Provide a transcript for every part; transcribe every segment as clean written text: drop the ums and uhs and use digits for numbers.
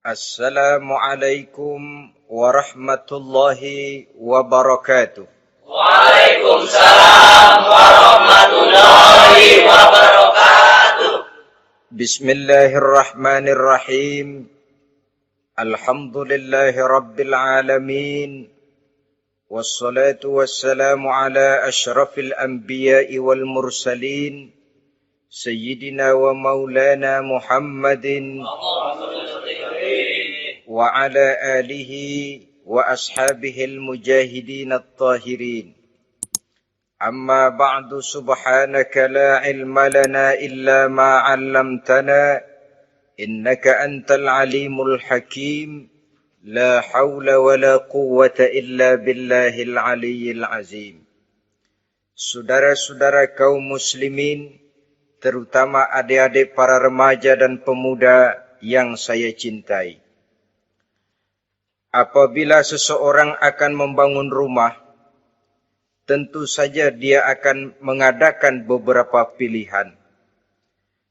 Assalamualaikum warahmatullahi wabarakatuh. Waalaikumsalam warahmatullahi wabarakatuh. Bismillahirrahmanirrahim. Alhamdulillahi rabbil alamin. Wassalatu wassalamu ala ashrafil anbiya'i wal mursalin. Sayyidina wa maulana Muhammadin wa ala alihi wa ashabihil mujahidin at-tahirin. Amma ba'du, subhanaka la ilma lana illa ma 'allamtana innaka antal alimul hakim. La haula wa la quwwata illa billahil aliyyil azim. Saudara-saudara kaum muslimin, terutama adik-adik para remaja dan pemuda yang saya cintai. Apabila seseorang akan membangun rumah, tentu saja dia akan mengadakan beberapa pilihan.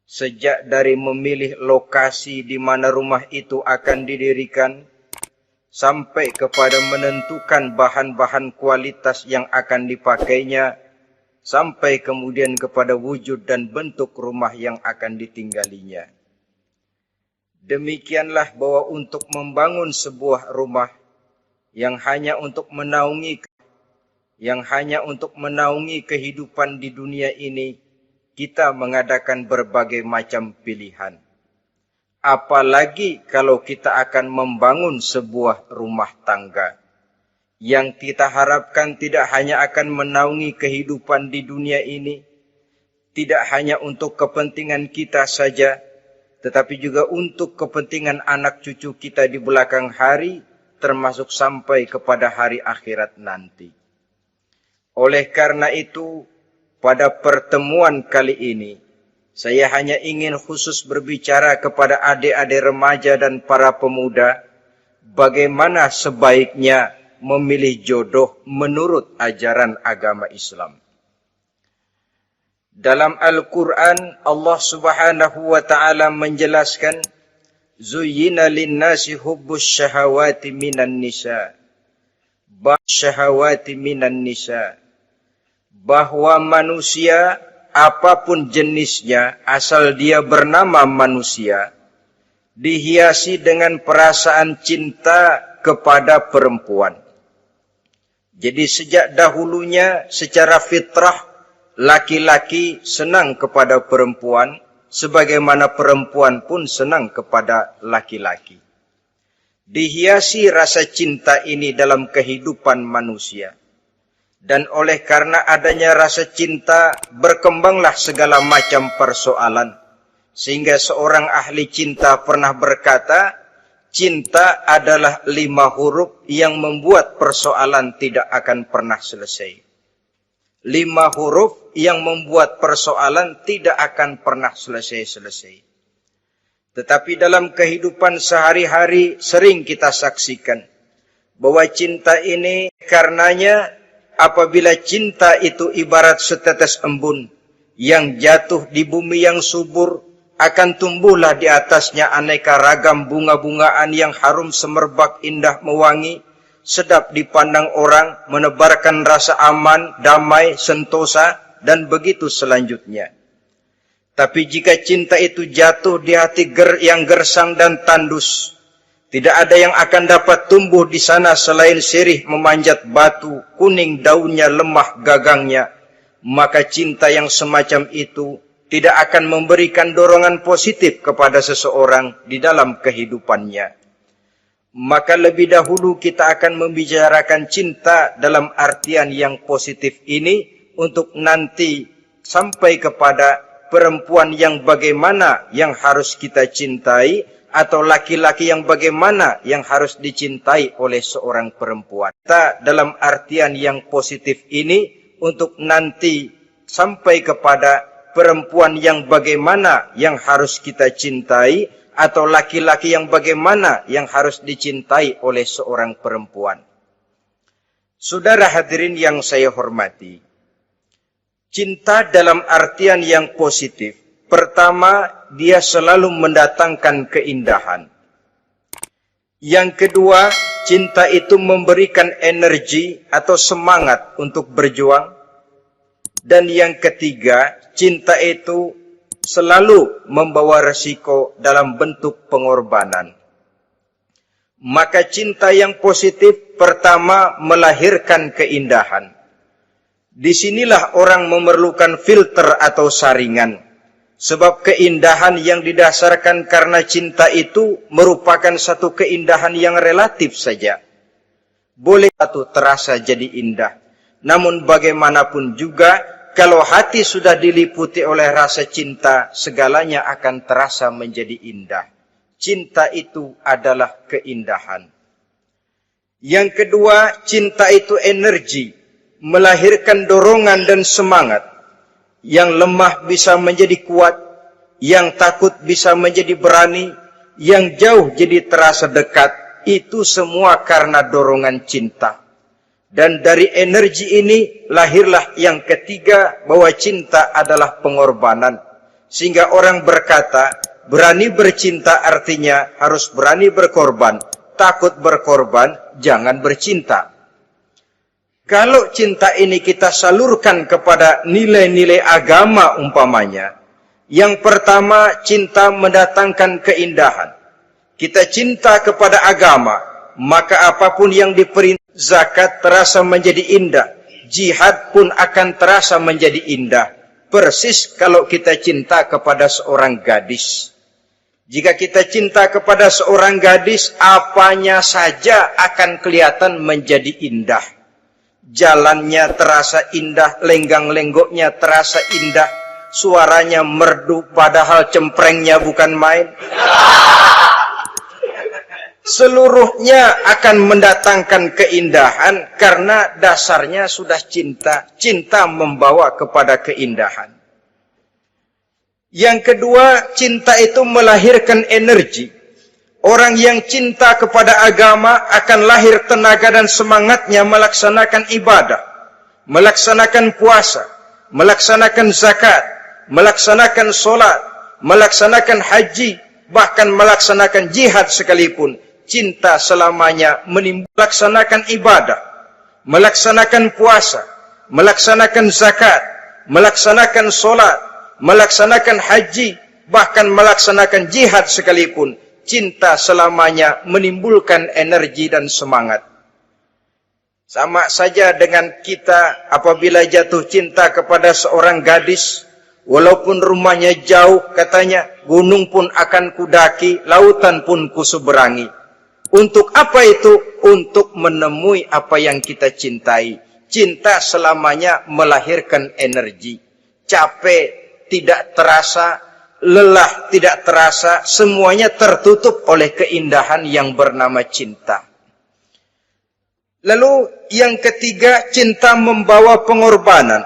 Sejak dari memilih lokasi di mana rumah itu akan didirikan, sampai kepada menentukan bahan-bahan kualitas yang akan dipakainya, sampai kemudian kepada wujud dan bentuk rumah yang akan ditinggalinya. Demikianlah bahwa untuk membangun sebuah rumah yang hanya untuk menaungi kehidupan di dunia ini, kita mengadakan berbagai macam pilihan. Apalagi kalau kita akan membangun sebuah rumah tangga yang kita harapkan tidak hanya akan menaungi kehidupan di dunia ini, tidak hanya untuk kepentingan kita saja, tetapi juga untuk kepentingan anak cucu kita di belakang hari, termasuk sampai kepada hari akhirat nanti. Oleh karena itu, pada pertemuan kali ini, saya hanya ingin khusus berbicara kepada adik-adik remaja dan para pemuda, bagaimana sebaiknya memilih jodoh menurut ajaran agama Islam. Dalam Al-Quran, Allah Subhanahu wa ta'ala menjelaskan, Zuyyina linnasi hubbus syahawati minan nisa. Bahwa manusia, apapun jenisnya, asal dia bernama manusia, dihiasi dengan perasaan cinta kepada perempuan. Jadi sejak dahulunya secara fitrah, laki-laki senang kepada perempuan, sebagaimana perempuan pun senang kepada laki-laki. Dihiasi rasa cinta ini dalam kehidupan manusia. Dan oleh karena adanya rasa cinta, berkembanglah segala macam persoalan. Sehingga seorang ahli cinta pernah berkata, cinta adalah 5 huruf yang membuat persoalan tidak akan pernah selesai. 5 huruf yang membuat persoalan tidak akan pernah selesai-selesai. Tetapi dalam kehidupan sehari-hari sering kita saksikan bahwa cinta ini karenanya apabila cinta itu ibarat setetes embun yang jatuh di bumi yang subur, akan tumbuhlah di atasnya aneka ragam bunga-bungaan yang harum semerbak, indah mewangi, sedap dipandang orang, menebarkan rasa aman, damai, sentosa, dan begitu selanjutnya. Tapi jika cinta itu jatuh di hati yang gersang dan tandus, tidak ada yang akan dapat tumbuh di sana selain sirih memanjat batu, kuning daunnya, lemah gagangnya, maka cinta yang semacam itu tidak akan memberikan dorongan positif kepada seseorang di dalam kehidupannya. Maka lebih dahulu kita akan membicarakan cinta dalam artian yang positif ini untuk nanti sampai kepada perempuan yang bagaimana yang harus kita cintai atau laki-laki yang bagaimana yang harus dicintai oleh seorang perempuan. Kita dalam artian yang positif ini untuk nanti sampai kepada perempuan yang bagaimana yang harus kita cintai atau laki-laki yang bagaimana yang harus dicintai oleh seorang perempuan. Saudara hadirin yang saya hormati, cinta dalam artian yang positif, pertama, dia selalu mendatangkan keindahan. Yang kedua, cinta itu memberikan energi atau semangat untuk berjuang. Dan yang ketiga, cinta itu selalu membawa resiko dalam bentuk pengorbanan. Maka cinta yang positif pertama melahirkan keindahan. Disinilah orang memerlukan filter atau saringan. Sebab keindahan yang didasarkan karena cinta itu merupakan satu keindahan yang relatif saja. Boleh satu terasa jadi indah. Namun bagaimanapun juga, kalau hati sudah diliputi oleh rasa cinta, segalanya akan terasa menjadi indah. Cinta itu adalah keindahan. Yang kedua, cinta itu energi, melahirkan dorongan dan semangat. Yang lemah bisa menjadi kuat, yang takut bisa menjadi berani, yang jauh jadi terasa dekat. Itu semua karena dorongan cinta. Dan dari energi ini lahirlah yang ketiga, bahwa cinta adalah pengorbanan. Sehingga orang berkata, berani bercinta artinya harus berani berkorban. Takut berkorban, jangan bercinta. Kalau cinta ini kita salurkan kepada nilai-nilai agama umpamanya, yang pertama cinta mendatangkan keindahan. Kita cinta kepada agama, maka apapun yang diperintah, zakat terasa menjadi indah, jihad pun akan terasa menjadi indah. Persis kalau kita cinta kepada seorang gadis. Jika kita cinta kepada seorang gadis, apanya saja akan kelihatan menjadi indah. Jalannya terasa indah, lenggang-lenggoknya terasa indah, suaranya merdu padahal cemprengnya bukan main. Seluruhnya akan mendatangkan keindahan karena dasarnya sudah cinta. Cinta membawa kepada keindahan. Yang kedua, cinta itu melahirkan energi. Orang yang cinta kepada agama akan lahir tenaga dan semangatnya melaksanakan ibadah, melaksanakan puasa, melaksanakan zakat, melaksanakan solat, melaksanakan haji, bahkan melaksanakan jihad sekalipun. Cinta selamanya melaksanakan ibadah, melaksanakan puasa, melaksanakan zakat, melaksanakan solat, melaksanakan haji, bahkan melaksanakan jihad sekalipun. Cinta selamanya menimbulkan energi dan semangat. Sama saja dengan kita apabila jatuh cinta kepada seorang gadis, walaupun rumahnya jauh, katanya, gunung pun akan kudaki, lautan pun kuseberangi. Untuk apa itu? Untuk menemui apa yang kita cintai. Cinta selamanya melahirkan energi. Capek tidak terasa, lelah tidak terasa, semuanya tertutup oleh keindahan yang bernama cinta. Lalu yang ketiga, cinta membawa pengorbanan.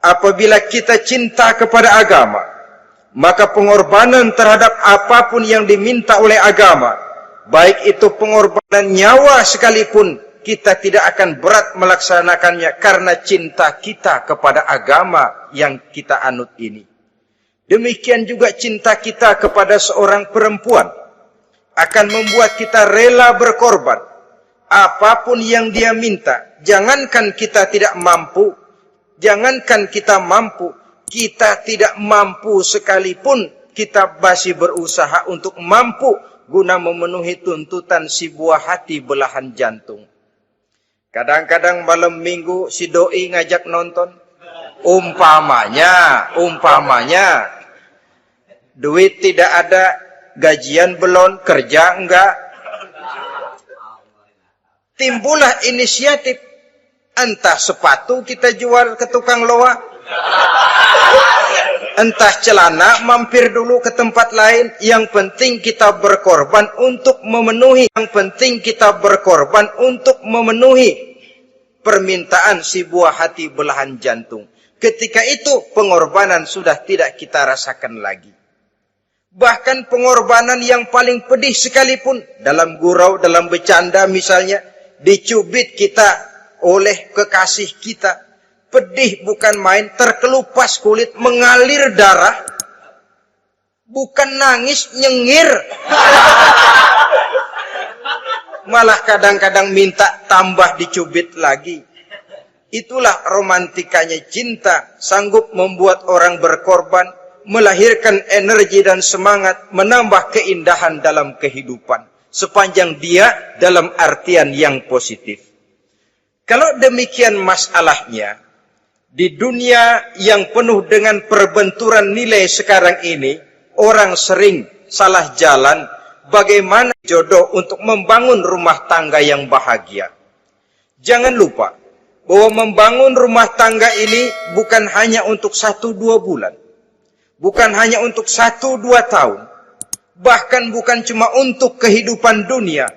Apabila kita cinta kepada agama, maka pengorbanan terhadap apapun yang diminta oleh agama, baik itu pengorbanan nyawa sekalipun, kita tidak akan berat melaksanakannya karena cinta kita kepada agama yang kita anut ini. Demikian juga cinta kita kepada seorang perempuan akan membuat kita rela berkorban. Apapun yang dia minta, jangankan kita tidak mampu, jangankan kita mampu, kita tidak mampu sekalipun, kita masih berusaha untuk mampu guna memenuhi tuntutan si buah hati belahan jantung. Kadang-kadang malam minggu si doi ngajak nonton. Umpamanya, duit tidak ada, gajian belum, kerja enggak. Timbullah inisiatif. Entah sepatu kita jual ke tukang loa, entah celana mampir dulu ke tempat lain. Yang penting kita berkorban untuk memenuhi. Yang penting kita berkorban untuk memenuhi permintaan si buah hati belahan jantung. Ketika itu pengorbanan sudah tidak kita rasakan lagi. Bahkan pengorbanan yang paling pedih sekalipun, dalam gurau, dalam bercanda misalnya, dicubit kita oleh kekasih kita. Pedih bukan main, terkelupas kulit, mengalir darah. Bukan nangis, nyengir. Malah kadang-kadang minta tambah dicubit lagi. Itulah romantikanya cinta, sanggup membuat orang berkorban, melahirkan energi dan semangat, menambah keindahan dalam kehidupan. Sepanjang dia dalam artian yang positif. Kalau demikian masalahnya, di dunia yang penuh dengan perbenturan nilai sekarang ini, orang sering salah jalan bagaimana jodoh untuk membangun rumah tangga yang bahagia. Jangan lupa bahwa membangun rumah tangga ini bukan hanya untuk 1-2 bulan. Bukan hanya untuk 1-2 tahun. Bahkan bukan cuma untuk kehidupan dunia.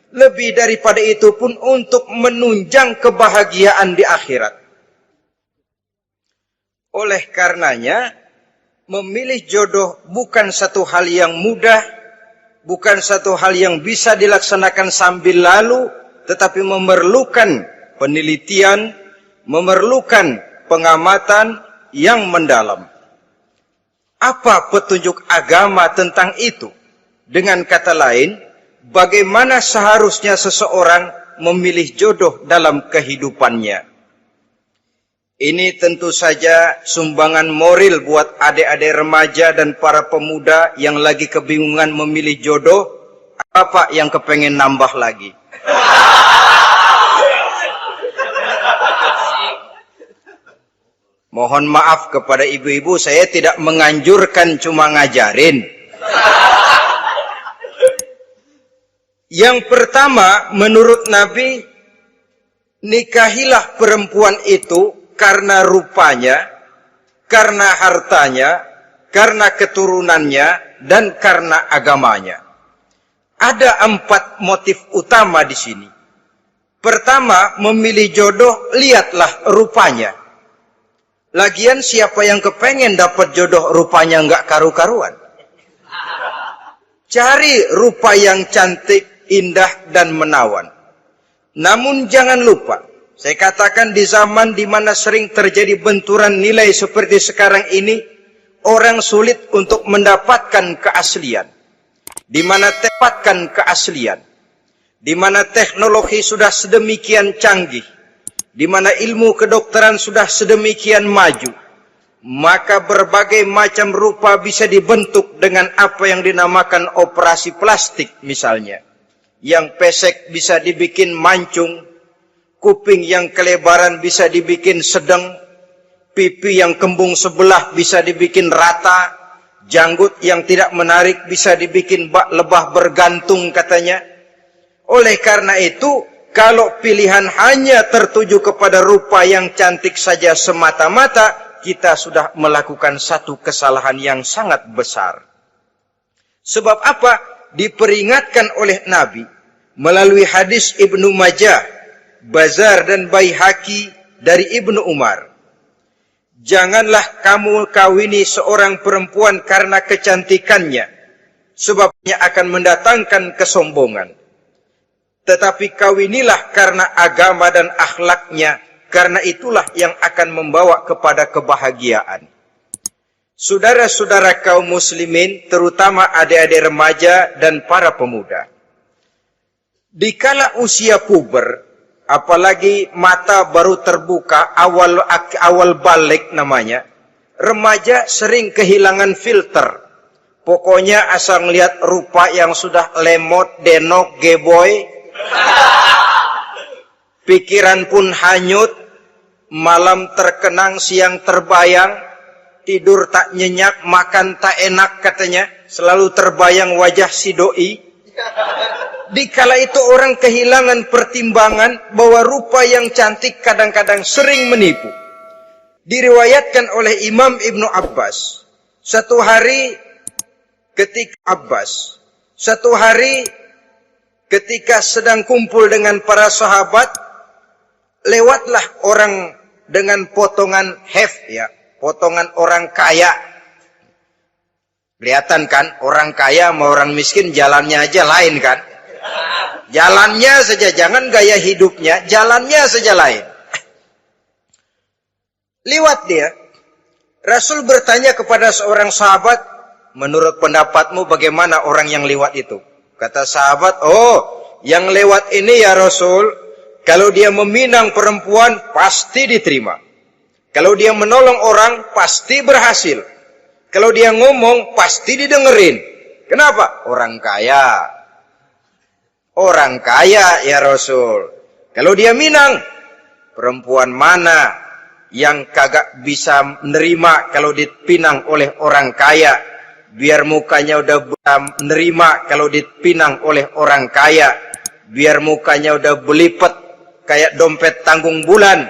Lebih daripada itu pun untuk menunjang kebahagiaan di akhirat. Oleh karenanya, memilih jodoh bukan satu hal yang mudah, bukan satu hal yang bisa dilaksanakan sambil lalu, tetapi memerlukan penelitian, memerlukan pengamatan yang mendalam. Apa petunjuk agama tentang itu? Dengan kata lain, bagaimana seharusnya seseorang memilih jodoh dalam kehidupannya? Ini tentu saja sumbangan moral buat adik-adik remaja dan para pemuda yang lagi kebingungan memilih jodoh. Apa yang kepengen nambah lagi? Mohon maaf kepada ibu-ibu, saya tidak menganjurkan, cuma ngajarin. Yang pertama, menurut Nabi, nikahilah perempuan itu karena rupanya, karena hartanya, karena keturunannya, dan karena agamanya. Ada 4 motif utama di sini. Pertama, memilih jodoh, lihatlah rupanya. Lagian siapa yang kepengen dapat jodoh rupanya enggak karu-karuan? Cari rupa yang cantik, indah, dan menawan. Namun jangan lupa, saya katakan di zaman di mana sering terjadi benturan nilai seperti sekarang ini, orang sulit untuk mendapatkan keaslian. Di mana tepatkan keaslian. Di mana teknologi sudah sedemikian canggih. Di mana ilmu kedokteran sudah sedemikian maju. Maka berbagai macam rupa bisa dibentuk dengan apa yang dinamakan operasi plastik misalnya. Yang pesek bisa dibikin mancung. Kuping yang kelebaran bisa dibikin sedang, pipi yang kembung sebelah bisa dibikin rata, janggut yang tidak menarik bisa dibikin lebah bergantung katanya. Oleh karena itu, kalau pilihan hanya tertuju kepada rupa yang cantik saja semata-mata, kita sudah melakukan satu kesalahan yang sangat besar. Sebab apa? Diperingatkan oleh Nabi melalui hadis Ibnu Majah, Bazar dan Baihaqi dari Ibnu Umar. Janganlah kamu kawini seorang perempuan karena kecantikannya, sebabnya akan mendatangkan kesombongan. Tetapi kawinilah karena agama dan akhlaknya, karena itulah yang akan membawa kepada kebahagiaan. Saudara-saudara kaum muslimin, terutama adik-adik remaja dan para pemuda. Dikala usia puber, apalagi mata baru terbuka, awal balik namanya, remaja sering kehilangan filter. Pokoknya asal melihat rupa yang sudah lemot, denok, geboy, pikiran pun hanyut, malam terkenang, siang terbayang, tidur tak nyenyak, makan tak enak katanya, selalu terbayang wajah si doi. Dikala itu orang kehilangan pertimbangan bahwa rupa yang cantik kadang-kadang sering menipu. Diriwayatkan oleh Imam Ibnu Abbas, satu hari ketika sedang kumpul dengan para sahabat, lewatlah orang dengan potongan potongan orang kaya. Kelihatan kan, orang kaya sama orang miskin jalannya aja lain kan? Jalannya saja, jangan gaya hidupnya, jalannya saja lain. Liwat dia. Rasul bertanya kepada seorang sahabat, menurut pendapatmu bagaimana orang yang liwat itu? Kata sahabat, oh, yang lewat ini ya Rasul, kalau dia meminang perempuan pasti diterima. Kalau dia menolong orang pasti berhasil. Kalau dia ngomong pasti didengerin. Kenapa? Orang kaya. Orang kaya ya Rasul. Kalau dia minang, perempuan mana yang kagak bisa menerima kalau dipinang oleh orang kaya? Biar mukanya udah menerima kalau dipinang oleh orang kaya. Biar mukanya udah belipet kayak dompet tanggung bulan.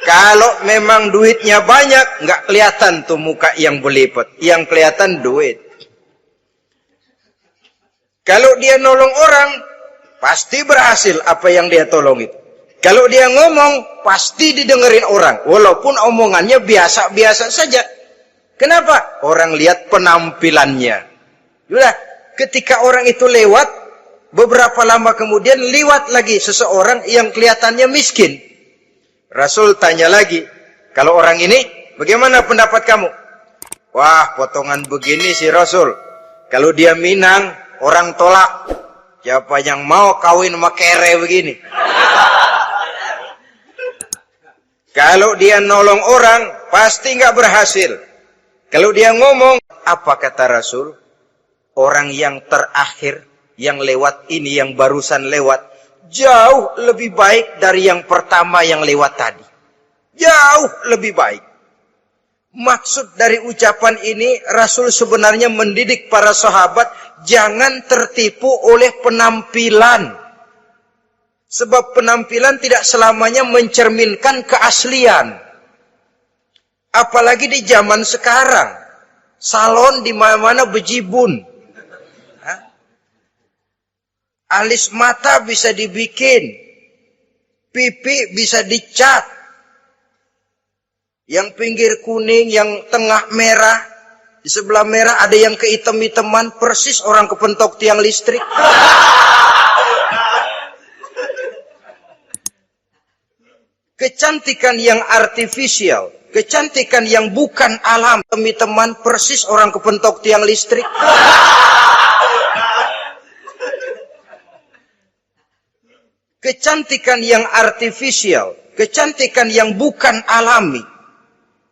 Kalau memang duitnya banyak, nggak kelihatan tuh muka yang belipet. Yang kelihatan duit. Kalau dia nolong orang, pasti berhasil apa yang dia tolong itu. Kalau dia ngomong, pasti didengerin orang. Walaupun omongannya biasa-biasa saja. Kenapa? Orang lihat penampilannya. Sudah, ketika orang itu lewat, beberapa lama kemudian lewat lagi seseorang yang kelihatannya miskin. Rasul tanya lagi, kalau orang ini, bagaimana pendapat kamu? Wah, potongan begini sih Rasul. Kalau dia minang, orang tolak. Siapa yang mau kawin sama kere begini? Kalau dia nolong orang, pasti nggak berhasil. Kalau dia ngomong, apa kata Rasul? Orang yang terakhir, yang lewat ini, yang barusan lewat, jauh lebih baik dari yang pertama yang lewat tadi. Jauh lebih baik. Maksud dari ucapan ini, Rasul sebenarnya mendidik para sahabat, jangan tertipu oleh penampilan. Sebab penampilan tidak selamanya mencerminkan keaslian. Apalagi di zaman sekarang. Salon di mana-mana bejibun. Alis mata bisa dibikin. Pipi bisa dicat. Yang pinggir kuning, yang tengah merah. Di sebelah merah ada yang kehitam-hitaman. Persis orang kepentok tiang listrik. Kecantikan yang artifisial, kecantikan yang bukan alam, teman-teman persis orang kepentok tiang listrik. Kecantikan yang artifisial, kecantikan yang bukan alami.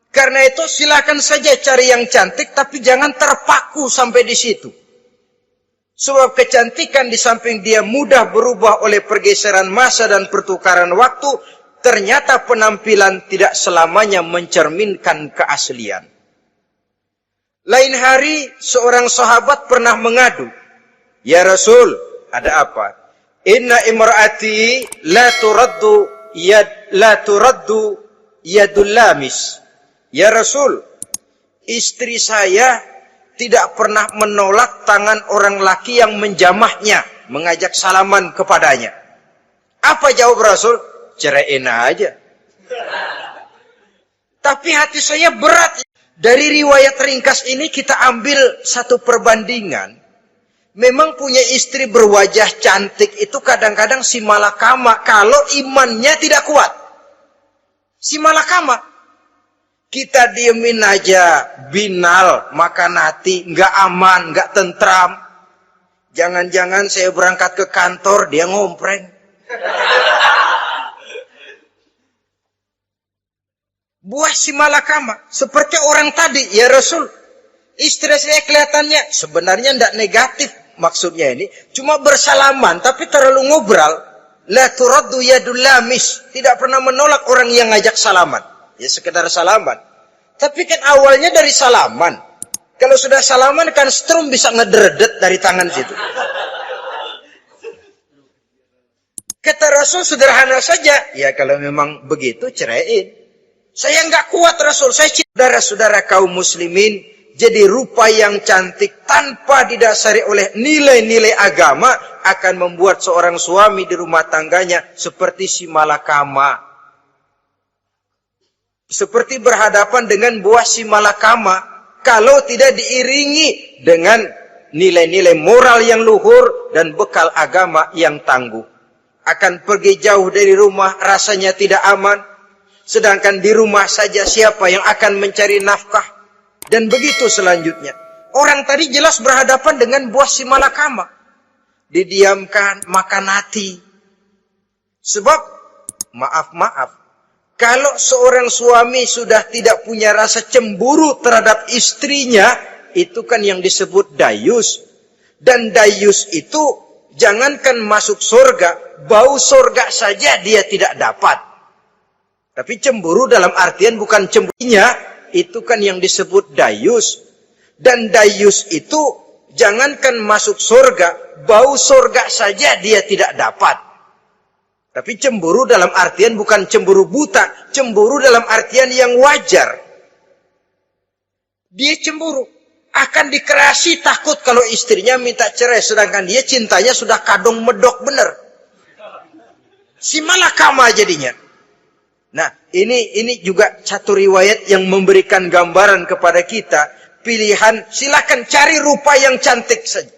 Karena itu silakan saja cari yang cantik, tapi jangan terpaku sampai di situ. Sebab kecantikan di samping dia mudah berubah oleh pergeseran masa dan pertukaran waktu, ternyata penampilan tidak selamanya mencerminkan keaslian. Lain hari, seorang sahabat pernah mengadu. Ya Rasul, ada apa? Inna imra'ati la turaddu yadul lamis. Ya Rasul, istri saya tidak pernah menolak tangan orang laki yang menjamahnya, mengajak salaman kepadanya. Apa jawab Rasul? Ceraiin aja. Tapi hati saya berat. Dari riwayat ringkas ini kita ambil satu perbandingan. Memang punya istri berwajah cantik itu kadang-kadang si malakama kalau imannya tidak kuat. Si malakama. Kita diemin aja, binal, makan hati, nggak aman, nggak tentram. Jangan-jangan saya berangkat ke kantor, dia ngompreng. Buah si malakama. Seperti orang tadi, ya Rasul. Istri saya kelihatannya sebenarnya tidak negatif maksudnya ini. Cuma bersalaman, tapi terlalu ngobrol. La turaddu yadul lamis. Tidak pernah menolak orang yang ngajak salaman. Ya sekedar salaman. Tapi kan awalnya dari salaman. Kalau sudah salaman kan strum bisa ngederdet dari tangan situ. Kata Rasul sederhana saja. Ya kalau memang begitu ceraiin. Saya nggak kuat Rasul. Saya saudara-saudara kaum muslimin. Jadi rupa yang cantik tanpa didasari oleh nilai-nilai agama akan membuat seorang suami di rumah tangganya seperti si malakama. Seperti berhadapan dengan buah si malakama. Kalau tidak diiringi dengan nilai-nilai moral yang luhur dan bekal agama yang tangguh. Akan pergi jauh dari rumah rasanya tidak aman. Sedangkan di rumah saja siapa yang akan mencari nafkah. Dan begitu selanjutnya. Orang tadi jelas berhadapan dengan buah si malakama. didiamkan, makan hati. Sebab, maaf, kalau seorang suami sudah tidak punya rasa cemburu terhadap istrinya, itu kan yang disebut dayus. Dan dayus itu, jangankan masuk surga, bau surga saja dia tidak dapat. Tapi cemburu dalam artian bukan cemburunya, itu kan yang disebut dayus. Dan dayus itu, jangankan masuk surga, bau surga saja dia tidak dapat. Tapi cemburu dalam artian bukan cemburu buta, cemburu dalam artian yang wajar. Dia cemburu, akan dikerasi takut kalau istrinya minta cerai, sedangkan dia cintanya sudah kadung medok bener. Si malakama jadinya. Nah, ini juga satu riwayat yang memberikan gambaran kepada kita. Pilihan, silakan cari rupa yang cantik saja.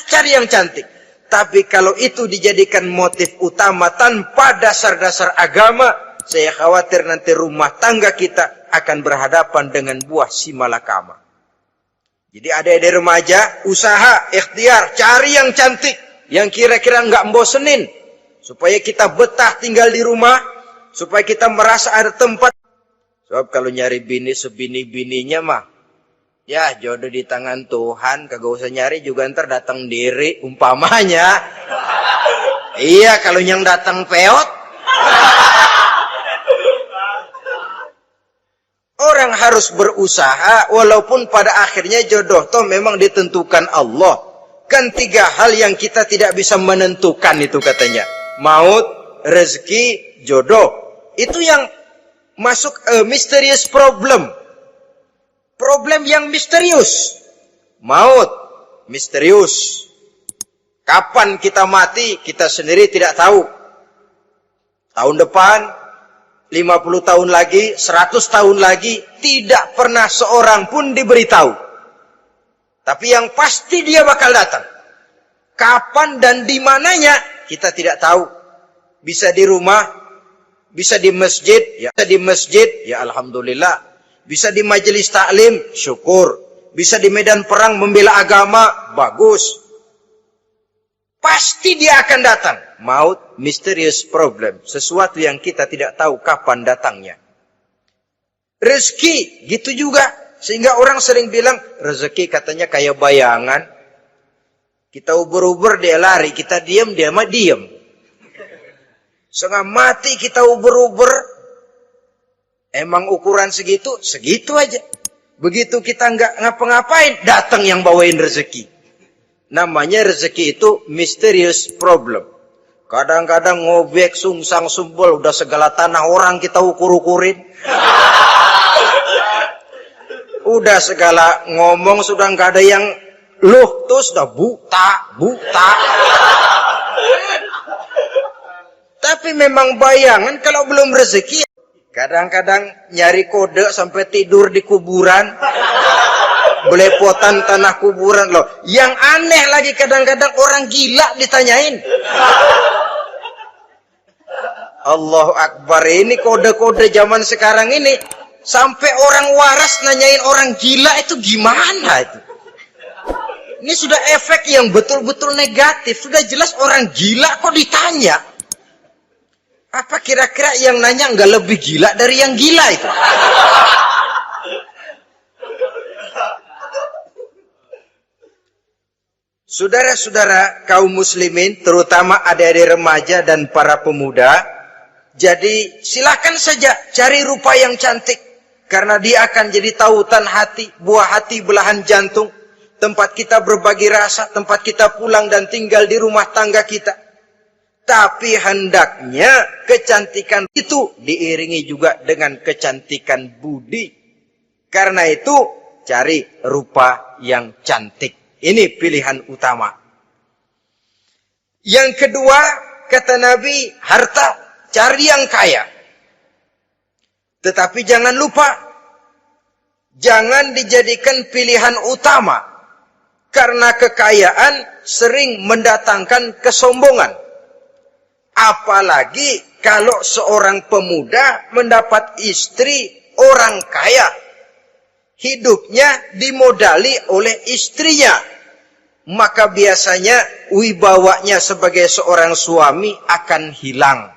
Cari yang cantik. Tapi kalau itu dijadikan motif utama tanpa dasar-dasar agama, saya khawatir nanti rumah tangga kita akan berhadapan dengan buah si malakama. Jadi adik-adik remaja, usaha, ikhtiar, cari yang cantik. Yang kira-kira nggak bosenin. Supaya kita betah tinggal di rumah. Supaya kita merasa ada tempat. Sebab kalau nyari bini sebini-bininya mah, ya jodoh di tangan Tuhan, kagak usah nyari juga ntar datang diri umpamanya. Iya, kalau yang datang peot. Orang harus berusaha walaupun pada akhirnya jodoh toh memang ditentukan Allah. Kan 3 hal yang kita tidak bisa menentukan itu katanya. Maut, rezeki, jodoh. Itu yang masuk mysterious problem. Problem yang misterius. Maut, misterius. Kapan kita mati, kita sendiri tidak tahu. Tahun depan, 50 tahun lagi, 100 tahun lagi, tidak pernah seorang pun diberitahu. Tapi yang pasti dia bakal datang. Kapan dan di mananya, kita tidak tahu. Bisa di rumah, bisa di masjid, ya alhamdulillah. Bisa di majelis taklim, syukur. Bisa di medan perang membela agama, bagus. Pasti dia akan datang. Maut, mysterious problem. Sesuatu yang kita tidak tahu kapan datangnya. Rezeki, gitu juga. Sehingga orang sering bilang, rezeki katanya kayak bayangan. Kita ubur-ubur, dia lari. Kita diam, dia mah diam. Setengah mati kita ubur-ubur. Emang ukuran segitu, segitu aja. Begitu kita nggak ngapa-ngapain, datang yang bawain rezeki. Namanya rezeki itu mysterious problem. Kadang-kadang ngobek, sungsang, sumbul, udah segala tanah orang kita ukur-ukurin. Udah segala ngomong sudah nggak ada yang loh, tuh sudah buta. Tapi memang bayangan kalau belum rezeki. Kadang-kadang nyari kode sampai tidur di kuburan. Belepotan tanah kuburan loh. Yang aneh lagi kadang-kadang orang gila ditanyain. Allahu Akbar, ini kode-kode zaman sekarang ini. Sampai orang waras nanyain orang gila itu gimana itu. Ini sudah efek yang betul-betul negatif. Sudah jelas orang gila kok ditanya. Apa kira-kira yang nanya nggak lebih gila dari yang gila itu? Saudara-saudara kaum muslimin, terutama adik-adik remaja dan para pemuda, jadi silakan saja cari rupa yang cantik. Karena dia akan jadi tautan hati, buah hati belahan jantung. Tempat kita berbagi rasa, tempat kita pulang dan tinggal di rumah tangga kita. Tapi hendaknya kecantikan itu diiringi juga dengan kecantikan budi. Karena itu cari rupa yang cantik. Ini pilihan utama. Yang kedua, kata Nabi, harta, cari yang kaya. Tetapi jangan lupa, jangan dijadikan pilihan utama. Karena kekayaan sering mendatangkan kesombongan. Apalagi kalau seorang pemuda mendapat istri orang kaya. Hidupnya dimodali oleh istrinya. maka biasanya wibawanya sebagai seorang suami akan hilang.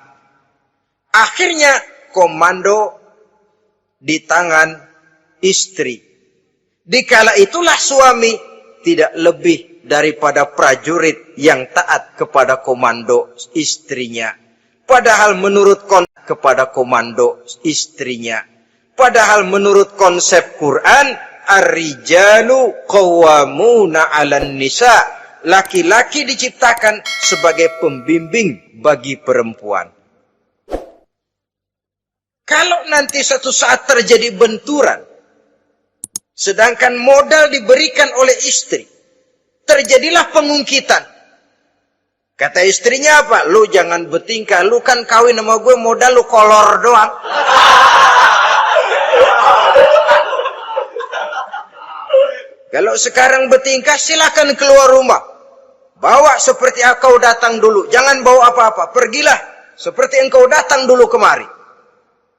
Akhirnya komando di tangan istri. Dikala itulah suami tidak lebih daripada prajurit yang taat kepada komando istrinya. Padahal menurut kepada komando istrinya. Padahal menurut konsep Quran, ar-rijalu qawwamuna 'alan nisa. Laki-laki diciptakan sebagai pembimbing bagi perempuan. Kalau nanti suatu saat terjadi benturan, sedangkan modal diberikan oleh istri, terjadilah pengungkitan. Kata istrinya apa? Lu jangan bertingkah, lu kan kawin sama gue, modal lu kolor doang. Kalau sekarang bertingkah, silakan keluar rumah. Bawa seperti engkau datang dulu. Jangan bawa apa-apa. Pergilah seperti engkau datang dulu kemari.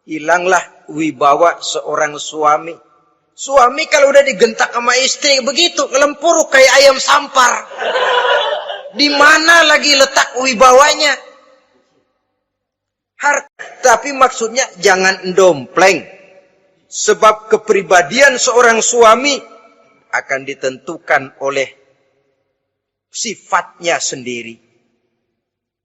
Hilanglah wibawa seorang suami. Suami kalau udah digentak sama istri begitu, ngelempuruk kayak ayam sampar. Di mana lagi letak wibawanya? Tapi maksudnya jangan dompleng. Sebab kepribadian seorang suami akan ditentukan oleh sifatnya sendiri.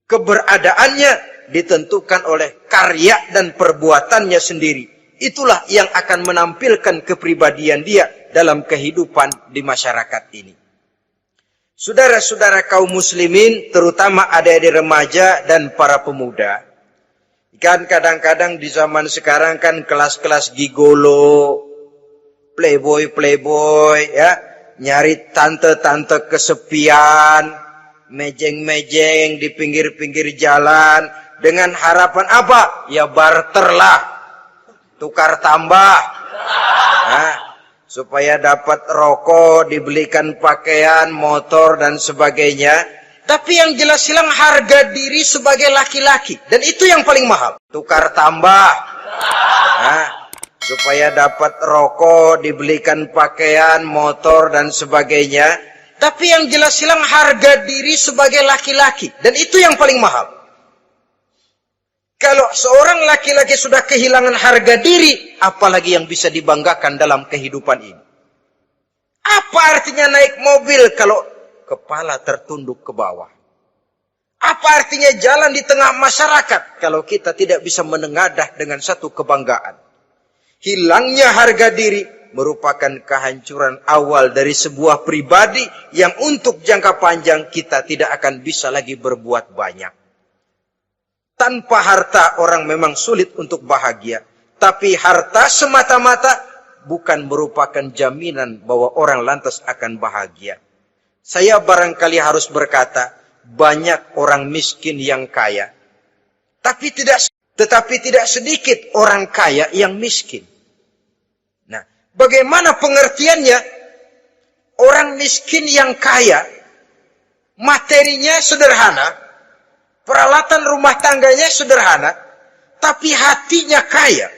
Keberadaannya ditentukan oleh karya dan perbuatannya sendiri. Itulah yang akan menampilkan kepribadian dia dalam kehidupan di masyarakat ini. Saudara-saudara kaum muslimin, terutama adik-adik remaja dan para pemuda. Kan kadang-kadang di zaman sekarang kan kelas-kelas gigolo, playboy, ya, nyari tante-tante kesepian, mejeng-mejeng di pinggir-pinggir jalan, dengan harapan apa? Ya barter lah, tukar tambah, nah, supaya dapat rokok, dibelikan pakaian, motor dan sebagainya. Tapi yang jelas hilang harga diri sebagai laki-laki, dan itu yang paling mahal. Tukar tambah, nah, supaya dapat rokok, dibelikan pakaian, motor dan sebagainya. Tapi yang jelas hilang harga diri sebagai laki-laki, dan itu yang paling mahal. Kalau seorang laki-laki sudah kehilangan harga diri, apalagi yang bisa dibanggakan dalam kehidupan ini? Apa artinya naik mobil kalau kepala tertunduk ke bawah? Apa artinya jalan di tengah masyarakat kalau kita tidak bisa menengadah dengan satu kebanggaan? Hilangnya harga diri merupakan kehancuran awal dari sebuah pribadi yang untuk jangka panjang kita tidak akan bisa lagi berbuat banyak. Tanpa harta orang memang sulit untuk bahagia. Tapi harta semata-mata bukan merupakan jaminan bahwa orang lantas akan bahagia. Saya barangkali harus berkata, banyak orang miskin yang kaya. Tetapi tidak sedikit orang kaya yang miskin. Nah, bagaimana pengertiannya? Orang miskin yang kaya, materinya sederhana, peralatan rumah tangganya sederhana, tapi hatinya kaya.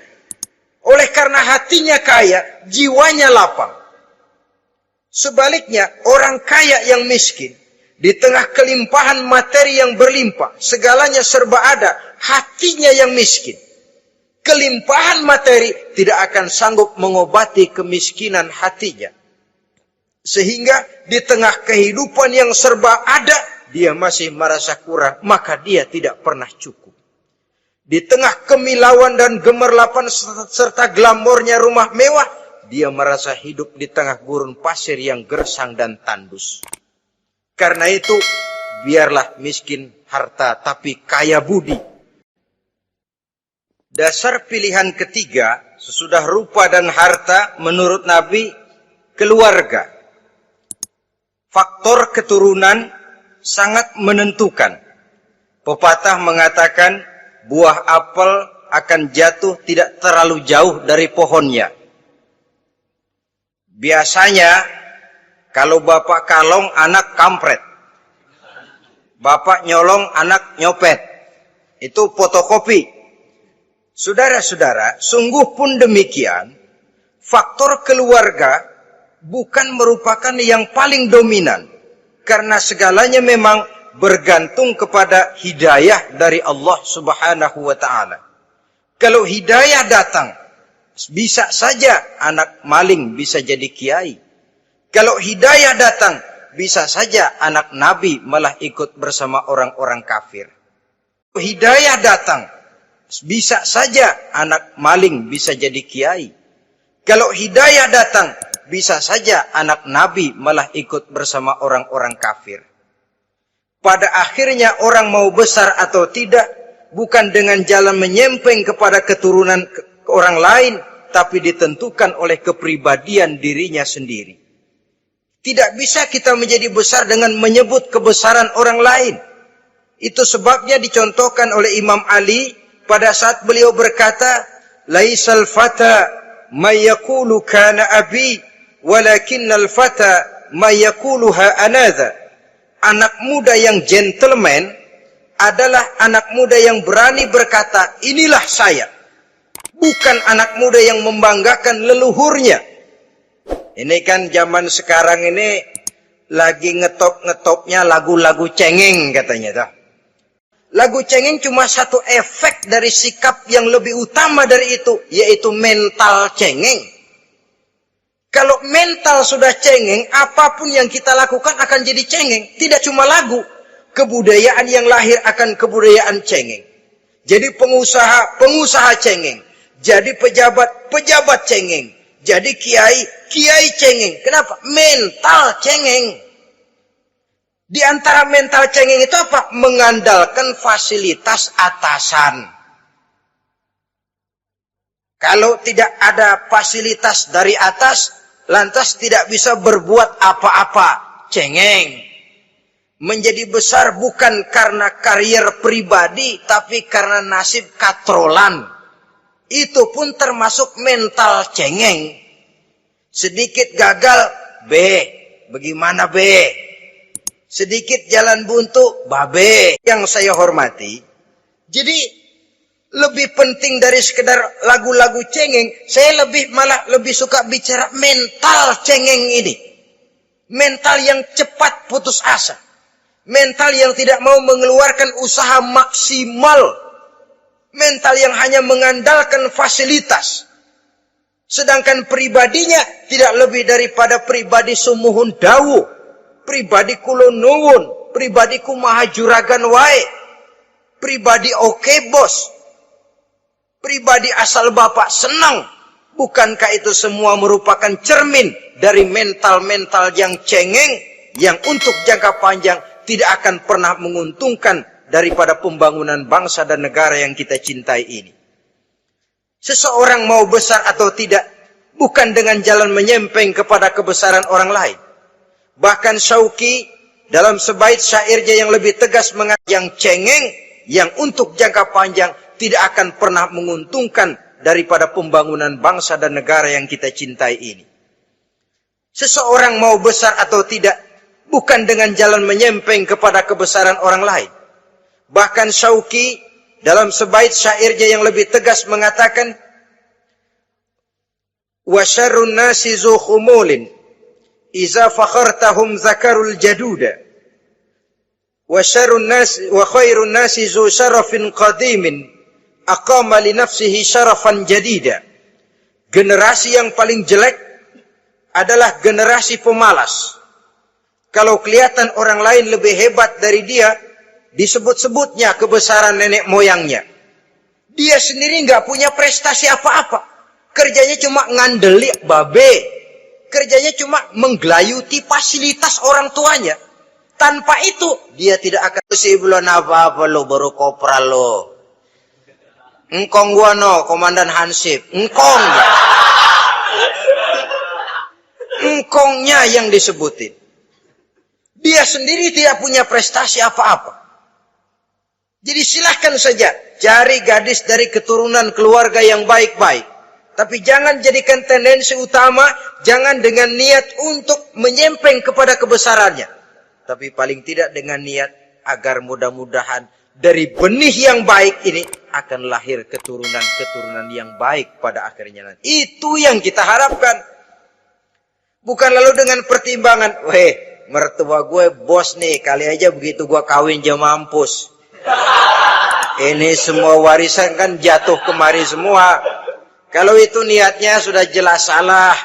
Oleh karena hatinya kaya, jiwanya lapang. Sebaliknya, orang kaya yang miskin, di tengah kelimpahan materi yang berlimpah, segalanya serba ada, hatinya yang miskin. Kelimpahan materi tidak akan sanggup mengobati kemiskinan hatinya. Sehingga di tengah kehidupan yang serba ada, dia masih merasa kurang, maka dia tidak pernah cukup. Di tengah kemilauan dan gemerlapan serta glamornya rumah mewah, dia merasa hidup di tengah gurun pasir yang gersang dan tandus. Karena itu, biarlah miskin harta tapi kaya budi. Dasar pilihan ketiga, sesudah rupa dan harta, menurut Nabi, keluarga. Faktor keturunan sangat menentukan. Pepatah mengatakan, buah apel akan jatuh tidak terlalu jauh dari pohonnya. Biasanya, kalau bapak kalong, anak kampret. Bapak nyolong, anak nyopet. Itu fotokopi. Saudara-saudara, sungguh pun demikian, faktor keluarga bukan merupakan yang paling dominan. Karena segalanya memang bergantung kepada hidayah dari Allah Subhanahu wa ta'ala. Kalau hidayah datang, bisa saja anak maling bisa jadi kiai. Kalau hidayah datang, bisa saja anak nabi malah ikut bersama orang-orang kafir. Hidayah datang, bisa saja anak maling bisa jadi kiai. Kalau hidayah datang, bisa saja anak nabi malah ikut bersama orang-orang kafir. Pada akhirnya orang mau besar atau tidak, bukan dengan jalan menyempeng kepada keturunan orang lain, tapi ditentukan oleh kepribadian dirinya sendiri. Tidak bisa kita menjadi besar dengan menyebut kebesaran orang lain. Itu sebabnya dicontohkan oleh Imam Ali pada saat beliau berkata, "Laisal fata may yaqulu kana abi, walakinnal fata may yaquluha anadha." Anak muda yang gentleman adalah anak muda yang berani berkata, "Inilah saya." Bukan anak muda yang membanggakan leluhurnya. Ini kan zaman sekarang ini lagi ngetop-ngetopnya lagu-lagu cengeng katanya. Tuh. Lagu cengeng cuma satu efek dari sikap yang lebih utama dari itu, yaitu mental cengeng. Kalau mental sudah cengeng, apapun yang kita lakukan akan jadi cengeng. Tidak cuma lagu, kebudayaan yang lahir akan kebudayaan cengeng. Jadi pengusaha cengeng. Jadi pejabat cengeng. Jadi kiai cengeng. Kenapa? Mental cengeng. Di antara mental cengeng itu apa? Mengandalkan fasilitas atasan. Kalau tidak ada fasilitas dari atas, lantas tidak bisa berbuat apa-apa. Cengeng. Menjadi besar bukan karena karier pribadi, tapi karena nasib katrolan. Itu pun termasuk mental cengeng. Sedikit gagal, B. Bagaimana B? Sedikit jalan buntu, babe. Yang saya hormati. Jadi, lebih penting dari sekedar lagu-lagu cengeng, saya malah lebih suka bicara mental cengeng ini. Mental yang cepat putus asa. Mental yang tidak mau mengeluarkan usaha maksimal. Mental yang hanya mengandalkan fasilitas. Sedangkan pribadinya tidak lebih daripada pribadi sumuhun dawu. Pribadi kulonuwun. Pribadi kumaha juragan wae. Pribadi oke bos. Pribadi asal bapak senang. Bukankah itu semua merupakan cermin dari mental-mental yang cengeng. Yang untuk jangka panjang tidak akan pernah menguntungkan daripada pembangunan bangsa dan negara yang kita cintai ini. Seseorang mau besar atau tidak, bukan dengan jalan menyempeng kepada kebesaran orang lain. Bahkan Syauqi dalam sebaik syairnya yang lebih tegas mengatakan yang cengeng, yang untuk jangka panjang tidak akan pernah menguntungkan daripada pembangunan bangsa dan negara yang kita cintai ini. Seseorang mau besar atau tidak, bukan dengan jalan menyempeng kepada kebesaran orang lain. Bahkan Syauqi dalam sebaik syairnya yang lebih tegas mengatakan, wa syarrun nasi zu khumulin iza fakhartahum zakarul jaduda wa syarrun nasi wa khairun nasi zu syarafin qadimin aqama li nafsihi syarafan jadida. Generasi yang paling jelek adalah generasi pemalas. Kalau kelihatan orang lain lebih hebat dari dia, disebut-sebutnya kebesaran nenek moyangnya. Dia sendiri nggak punya prestasi apa-apa. Kerjanya cuma ngandeli babe. Kerjanya cuma menggelayuti fasilitas orang tuanya. Tanpa itu, dia tidak akan sih belum apa-apa lo, baru kopral lo. Engkong gua no, Komandan Hansip. Engkong. Engkongnya yang disebutin. Dia sendiri tidak punya prestasi apa-apa. Jadi silahkan saja cari gadis dari keturunan keluarga yang baik-baik. Tapi jangan jadikan tendensi utama, jangan dengan niat untuk menyempeng kepada kebesarannya. Tapi paling tidak dengan niat agar mudah-mudahan dari benih yang baik ini akan lahir keturunan-keturunan yang baik pada akhirnya nanti. Itu yang kita harapkan. Bukan lalu dengan pertimbangan, mertua gue bos nih, kali aja begitu gue kawin dia mampus. Ini semua warisan kan jatuh kemari semua. Kalau itu niatnya sudah jelas salah.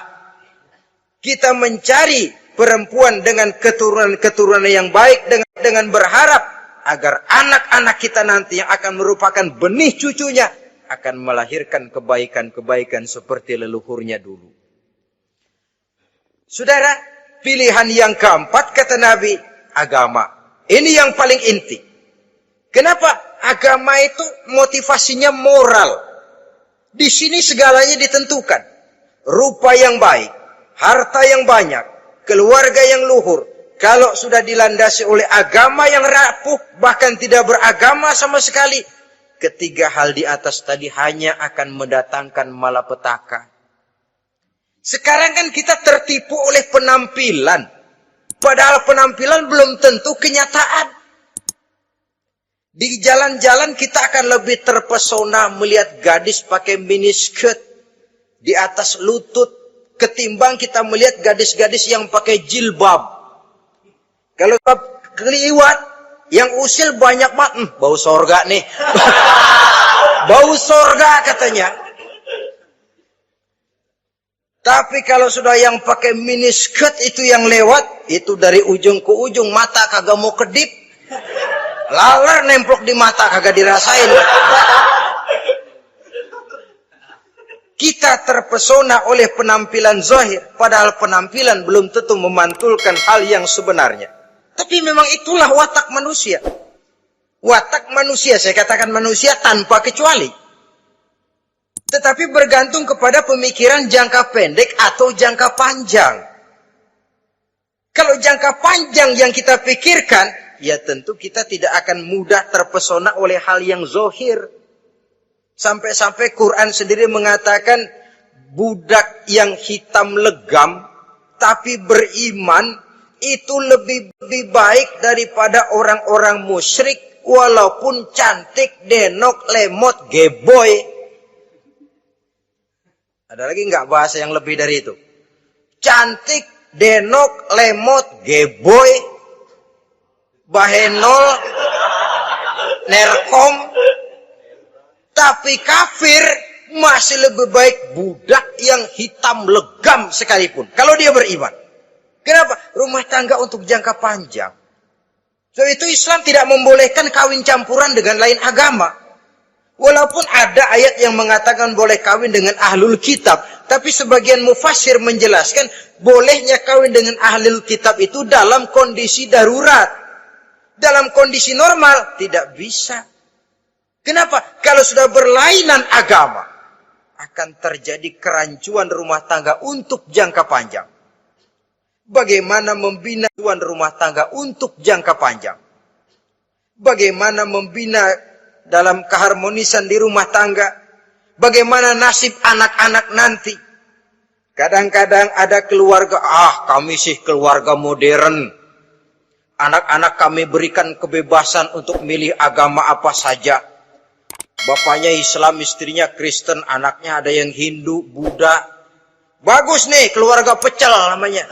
Kita mencari perempuan dengan keturunan yang baik dengan berharap agar anak-anak kita nanti yang akan merupakan benih cucunya akan melahirkan kebaikan-kebaikan seperti leluhurnya dulu. Saudara, pilihan yang keempat kata Nabi, agama. Ini yang paling inti. Kenapa? Agama itu motivasinya moral. Di sini segalanya ditentukan. Rupa yang baik, harta yang banyak, keluarga yang luhur. Kalau sudah dilandasi oleh agama yang rapuh, bahkan tidak beragama sama sekali, ketiga hal di atas tadi hanya akan mendatangkan malapetaka. Sekarang kan kita tertipu oleh penampilan. Padahal penampilan belum tentu kenyataan. Di jalan-jalan kita akan lebih terpesona melihat gadis pakai miniskirt di atas lutut ketimbang kita melihat gadis-gadis yang pakai jilbab. Kalau keliwat yang usil banyak banget, bau sorga nih. Bau sorga katanya. Tapi kalau sudah yang pakai miniskirt itu yang lewat, itu dari ujung ke ujung mata kagak mau kedip. Laler nemplok di mata kagak dirasain. Kita terpesona oleh penampilan zahir, padahal penampilan belum tentu memantulkan hal yang sebenarnya. Tapi memang itulah watak manusia. Watak manusia, saya katakan manusia tanpa kecuali. Tetapi bergantung kepada pemikiran jangka pendek atau jangka panjang. Kalau jangka panjang yang kita pikirkan, ya tentu kita tidak akan mudah terpesona oleh hal yang zahir. Sampai-sampai Quran sendiri mengatakan, budak yang hitam legam, tapi beriman, itu lebih baik daripada orang-orang musyrik, walaupun cantik, denok, lemot, geboy. Ada lagi nggak bahasa yang lebih dari itu? Cantik, denok, lemot, geboy, bahenol, nerkom, tapi kafir masih lebih baik budak yang hitam legam sekalipun. Kalau dia beriman. Kenapa? Rumah tangga untuk jangka panjang. So itu Islam tidak membolehkan kawin campuran dengan lain agama. Walaupun ada ayat yang mengatakan boleh kawin dengan ahlul kitab. Tapi sebagian mufassir menjelaskan bolehnya kawin dengan ahlul kitab itu dalam kondisi darurat. Dalam kondisi normal tidak bisa. Kenapa? Kalau sudah berlainan agama, akan terjadi kerancuan rumah tangga untuk jangka panjang. Bagaimana membina tuan rumah tangga untuk jangka panjang? Bagaimana membina dalam keharmonisan di rumah tangga? Bagaimana nasib anak-anak nanti? Kadang-kadang ada keluarga, kami sih keluarga modern. Anak-anak kami berikan kebebasan untuk milih agama apa saja. Bapaknya Islam, istrinya Kristen, anaknya ada yang Hindu, Buddha. Bagus nih, keluarga pecel namanya.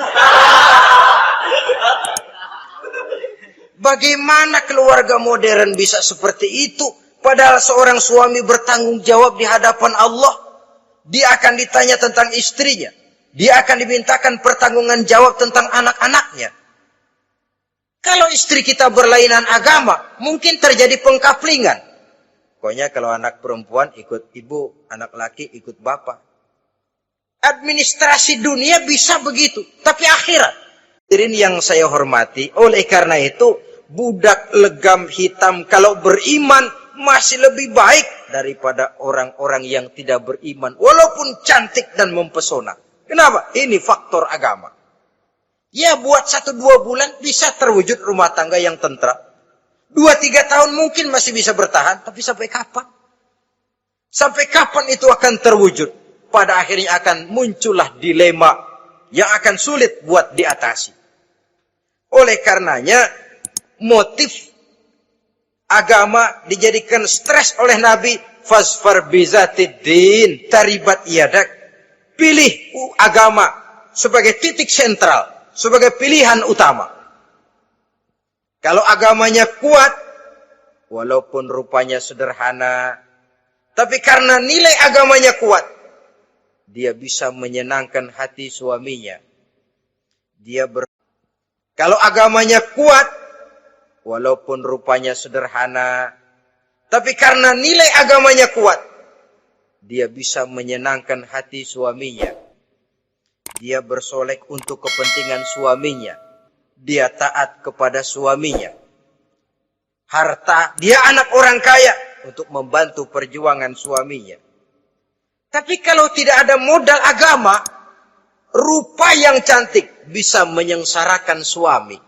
Bagaimana keluarga modern bisa seperti itu? Padahal seorang suami bertanggung jawab di hadapan Allah. Dia akan ditanya tentang istrinya. Dia akan dimintakan pertanggungan jawab tentang anak-anaknya. Kalau istri kita berlainan agama, mungkin terjadi pengkaplingan. Pokoknya kalau anak perempuan ikut ibu, anak laki ikut bapak. Administrasi dunia bisa begitu, tapi akhirat. Hadirin yang saya hormati, oleh karena itu, budak legam hitam kalau beriman masih lebih baik daripada orang-orang yang tidak beriman, walaupun cantik dan mempesona. Kenapa? Ini faktor agama. Ya buat 1-2 bulan bisa terwujud rumah tangga yang tentram. 2-3 tahun mungkin masih bisa bertahan, tapi sampai kapan? Sampai kapan itu akan terwujud? Pada akhirnya akan muncullah dilema yang akan sulit buat diatasi. Oleh karenanya, motif agama dijadikan stres oleh Nabi. Fasfar bizatiddin taribat yadak. Pilih agama sebagai titik sentral, sebagai pilihan utama. Kalau agamanya kuat, walaupun rupanya sederhana, tapi karena nilai agamanya kuat, dia bisa menyenangkan hati suaminya. Kalau agamanya kuat, walaupun rupanya sederhana, tapi karena nilai agamanya kuat, dia bisa menyenangkan hati suaminya. Dia bersolek untuk kepentingan suaminya. Dia taat kepada suaminya. Harta, dia anak orang kaya untuk membantu perjuangan suaminya. Tapi kalau tidak ada modal agama, rupa yang cantik bisa menyengsarakan suami.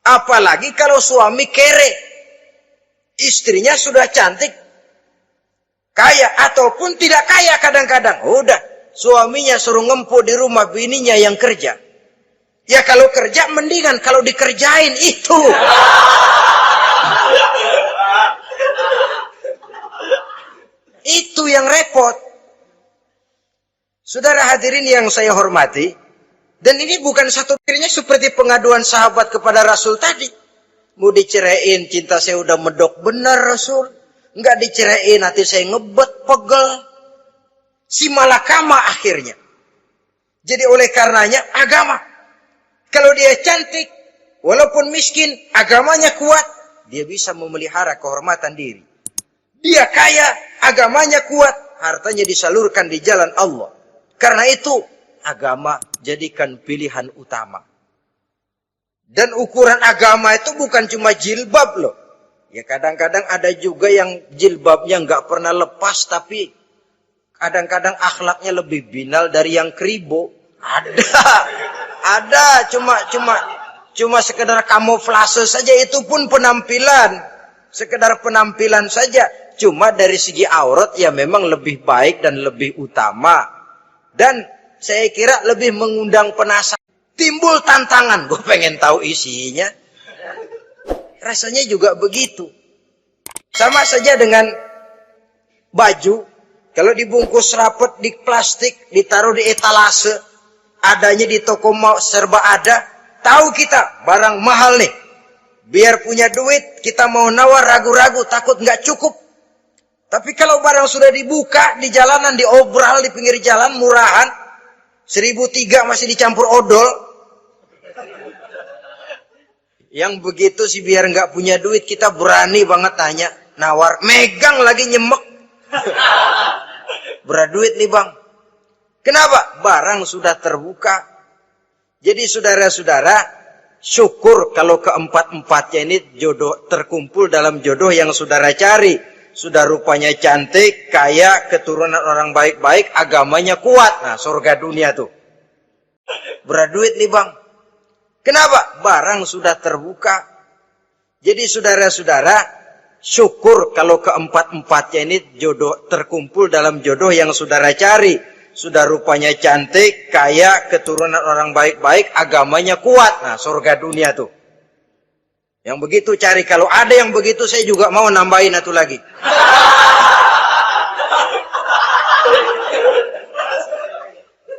Apalagi kalau suami kere. Istrinya sudah cantik, kaya ataupun tidak kaya kadang-kadang. Udah, suaminya suruh ngempuk di rumah, bininya yang kerja. Ya kalau kerja mendingan kalau dikerjain itu. Itu yang repot. Saudara hadirin yang saya hormati, dan ini bukan satu dirinya seperti pengaduan sahabat kepada Rasul tadi. Mau diceraiin, cinta saya udah medok benar Rasul. Enggak diceraiin, hati saya ngebet, pegel. Si malakama akhirnya. Jadi oleh karenanya agama. Kalau dia cantik, walaupun miskin, agamanya kuat, dia bisa memelihara kehormatan diri. Dia kaya, agamanya kuat, hartanya disalurkan di jalan Allah. Karena itu, agama jadikan pilihan utama. Dan ukuran agama itu bukan cuma jilbab loh. Ya kadang-kadang ada juga yang jilbabnya nggak pernah lepas, tapi kadang-kadang akhlaknya lebih binal dari yang kribo. Ada, cuma sekedar kamuflase saja, itu pun penampilan. Sekedar penampilan saja. Cuma dari segi aurat ya memang lebih baik dan lebih utama. Dan saya kira lebih mengundang penasaran. Timbul tantangan, gue pengen tahu isinya. Rasanya juga begitu. Sama saja dengan baju. Kalau dibungkus rapet di plastik, ditaruh di etalase, adanya di toko mau serba ada. Tahu kita barang mahal nih. Biar punya duit, kita mau nawar ragu-ragu, takut nggak cukup. Tapi kalau barang sudah dibuka di jalanan, diobral di pinggir jalan, murahan, 1.003 masih dicampur odol. Yang begitu sih biar nggak punya duit, kita berani banget tanya, nawar, megang lagi nyemek. Berat duit nih bang. Kenapa? Barang sudah terbuka. Jadi saudara-saudara, syukur kalau keempat-empatnya ini jodoh terkumpul dalam jodoh yang saudara cari. Sudah rupanya cantik, kaya, keturunan orang baik-baik, agamanya kuat. Nah, surga dunia tuh. Berat duit nih bang. Kenapa? Barang sudah terbuka. Jadi saudara-saudara, syukur kalau keempat-empatnya ini jodoh terkumpul dalam jodoh yang saudara cari. Sudah rupanya cantik, kaya, keturunan orang baik-baik, agamanya kuat. Nah, surga dunia tuh. Yang begitu cari. Kalau ada yang begitu, saya juga mau nambahin satu lagi.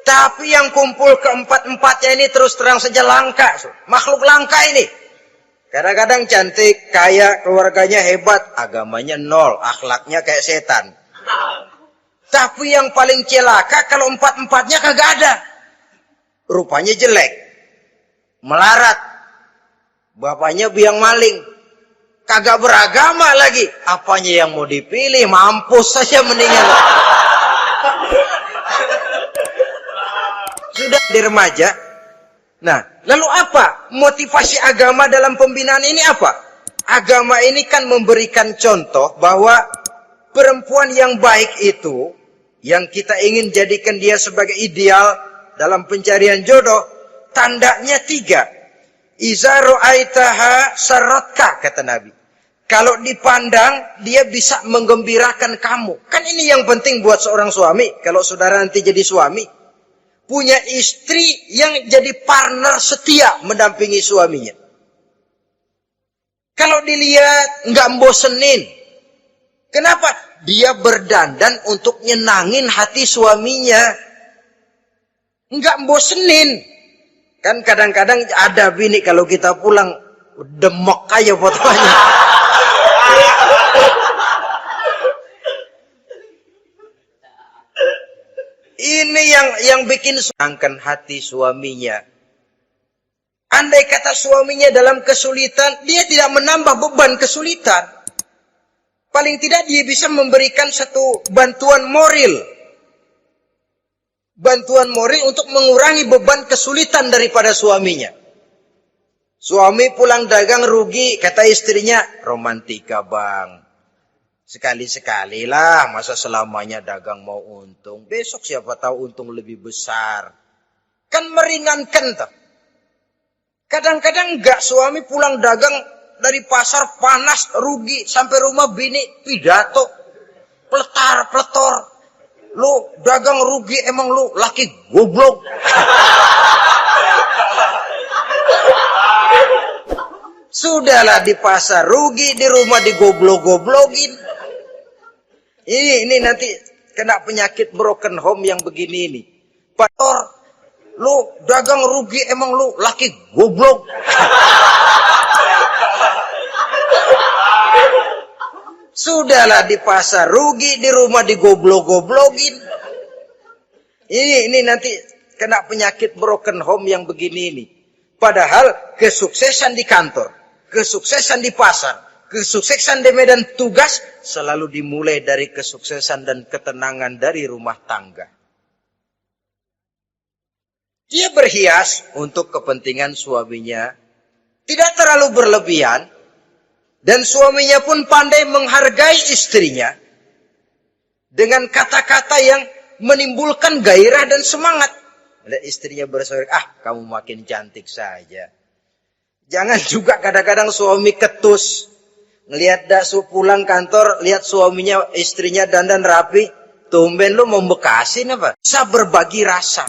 Tapi yang kumpul keempat-empatnya ini terus terang saja langka. Makhluk langka ini. Kadang-kadang cantik, kaya, keluarganya hebat, agamanya nol, akhlaknya kayak setan. Tapi yang paling celaka kalau empat-empatnya kagak ada. Rupanya jelek. Melarat. Bapaknya biang maling. Kagak beragama lagi. Apanya yang mau dipilih? Mampus saja mendingan. Sudah di remaja. Nah, lalu apa? Motivasi agama dalam pembinaan ini apa? Agama ini kan memberikan contoh bahwa perempuan yang baik itu, yang kita ingin jadikan dia sebagai ideal dalam pencarian jodoh, tandanya 3. Iza ra'aitaha saratka, kata Nabi. Kalau dipandang, dia bisa menggembirakan kamu. Kan ini yang penting buat seorang suami. Kalau saudara nanti jadi suami, punya istri yang jadi partner setia mendampingi suaminya. Kalau dilihat nggak bosenin. Kenapa? Dia berdandan untuk nyenangin hati suaminya. Nggak bosenin. Kan kadang-kadang ada bini kalau kita pulang Demok aja fotonya. Ini yang bikin angkat hati suaminya. Andai kata suaminya dalam kesulitan, dia tidak menambah beban kesulitan. Paling tidak dia bisa memberikan satu bantuan moral. Bantuan moral untuk mengurangi beban kesulitan daripada suaminya. Suami pulang dagang rugi, kata istrinya, romantika bang. Sekali-sekali lah, masa selamanya dagang mau untung. Besok siapa tahu untung lebih besar. Kan meringankan toh. Kadang-kadang enggak, suami pulang dagang dari pasar panas, rugi. Sampai rumah bini pidato. Pletar-pletor. Lu dagang rugi, emang lu laki goblok. Sudahlah di pasar rugi, di rumah digoblok-goblokin. Ini nanti kena penyakit broken home yang begini ini. Pastor, lu dagang rugi, emang lu laki goblok. Sudahlah di pasar rugi, di rumah digoblok-goblokin. Ini nanti kena penyakit broken home yang begini ini. Padahal kesuksesan di kantor, kesuksesan di pasar, kesuksesan di medan tugas selalu dimulai dari kesuksesan dan ketenangan dari rumah tangga. Dia berhias untuk kepentingan suaminya, tidak terlalu berlebihan, dan suaminya pun pandai menghargai istrinya dengan kata-kata yang menimbulkan gairah dan semangat. Dan istrinya bersorak, kamu makin cantik saja. Jangan juga kadang-kadang suami ketus. Ngelihat pulang kantor, lihat suaminya, istrinya dandan rapi, tumben lu membekasin apa? Bisa berbagi rasa.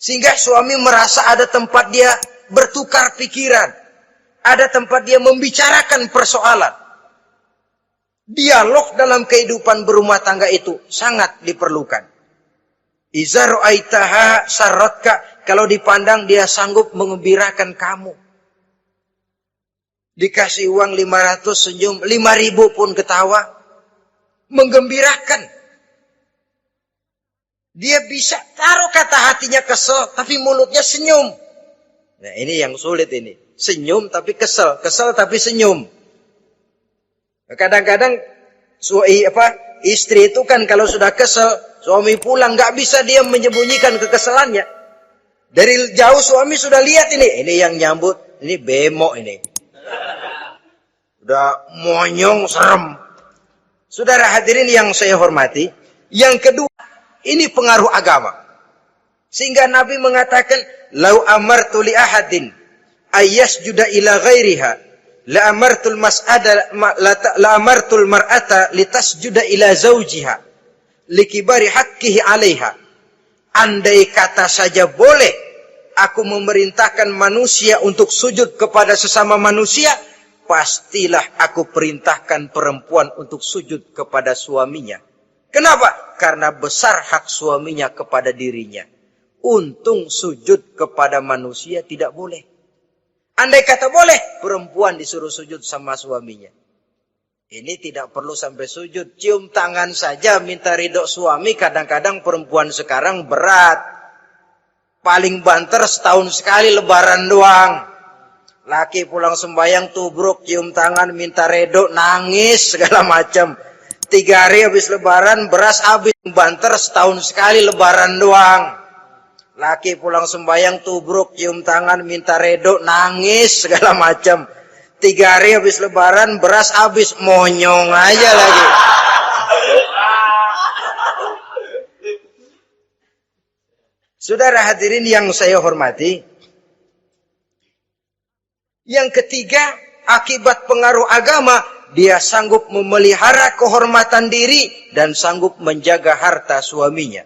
Sehingga suami merasa ada tempat dia bertukar pikiran. Ada tempat dia membicarakan persoalan. Dialog dalam kehidupan berumah tangga itu sangat diperlukan. Iza ra'aitaha sarratka, kalau dipandang dia sanggup mengembirakan kamu. Dikasih uang 500 senyum, 5.000 pun ketawa. Menggembirakan. Dia bisa taruh kata hatinya kesel, tapi mulutnya senyum. Nah ini yang sulit ini. Senyum tapi kesel, kesel tapi senyum. Kadang-kadang istri itu kan kalau sudah kesel, suami pulang nggak bisa dia menyembunyikan kekesalannya. Dari jauh suami sudah lihat ini yang nyambut, ini bemo ini. Udah monyong, serem. Saudara hadirin yang saya hormati. Yang kedua, ini pengaruh agama. Sehingga Nabi mengatakan, "Lau amartu li ahadin ayyasjuda ila ghairiha, la amartul mar'ata litasjuda ila zawjiha, likibari haqqihi 'alaiha." Andai kata saja boleh aku memerintahkan manusia untuk sujud kepada sesama manusia, pastilah aku perintahkan perempuan untuk sujud kepada suaminya. Kenapa? Karena besar hak suaminya kepada dirinya. Untung sujud kepada manusia tidak boleh. Andai kata boleh, perempuan disuruh sujud sama suaminya. Ini tidak perlu sampai sujud. Cium tangan saja minta ridho suami, kadang-kadang perempuan sekarang berat. Paling banter setahun sekali lebaran doang. Laki pulang sembahyang tubruk, cium tangan, minta redo, nangis, segala macam. 3 hari habis lebaran, beras habis. Banter setahun sekali lebaran doang. Laki pulang sembahyang tubruk, cium tangan, minta redo, nangis, segala macam. 3 hari habis lebaran, beras habis. Monyong aja lagi. Saudara hadirin yang saya hormati. Yang ketiga, akibat pengaruh agama, dia sanggup memelihara kehormatan diri dan sanggup menjaga harta suaminya.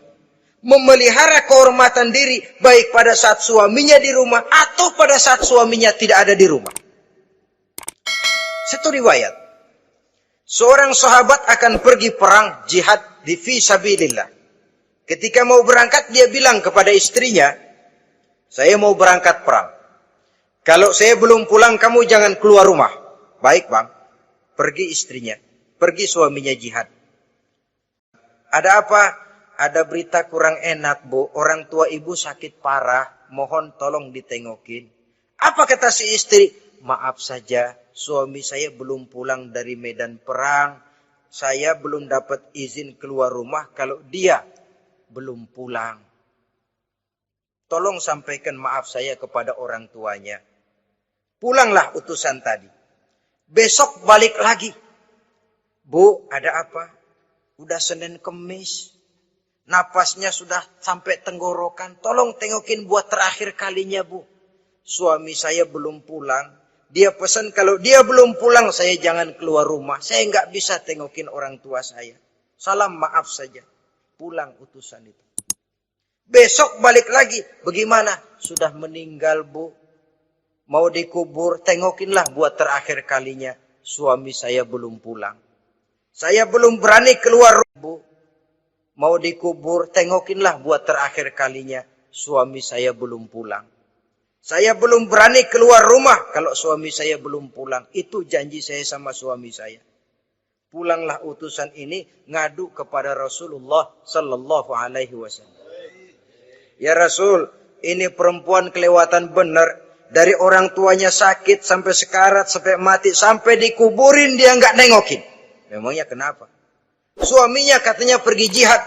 Memelihara kehormatan diri baik pada saat suaminya di rumah atau pada saat suaminya tidak ada di rumah. Satu riwayat. Seorang sahabat akan pergi perang jihad di fi sabilillah. Ketika mau berangkat dia bilang kepada istrinya, "Saya mau berangkat perang. Kalau saya belum pulang, kamu jangan keluar rumah. Baik bang. Pergi istrinya. Pergi suaminya jihad. Ada apa? Ada berita kurang enak, Bu. Orang tua ibu sakit parah. Mohon tolong ditengokin. Apa kata si istri? Maaf saja, suami saya belum pulang dari medan perang. Saya belum dapat izin keluar rumah kalau dia belum pulang. Tolong sampaikan maaf saya kepada orang tuanya. Pulanglah utusan tadi. Besok balik lagi. Bu, ada apa? Udah Senin Kemis. Napasnya sudah sampai tenggorokan. Tolong tengokin buat terakhir kalinya, Bu. Suami saya belum pulang. Dia pesan kalau dia belum pulang, saya jangan keluar rumah. Saya nggak bisa tengokin orang tua saya. Salam maaf saja. Pulang utusan itu. Besok balik lagi. Bagaimana? Sudah meninggal, Bu. Mau dikubur, tengokinlah buat terakhir kalinya. Suami saya belum pulang. Saya belum berani keluar, Bu. Mau dikubur, tengokinlah buat terakhir kalinya. Suami saya belum pulang. Saya belum berani keluar rumah kalau suami saya belum pulang. Itu janji saya sama suami saya. Pulanglah utusan ini ngadu kepada Rasulullah sallallahu alaihi wasallam. Ya Rasul, ini perempuan kelewatan benar. Dari orang tuanya sakit sampai sekarat, sampai mati, sampai dikuburin dia nggak nengokin. Memangnya kenapa? Suaminya katanya pergi jihad.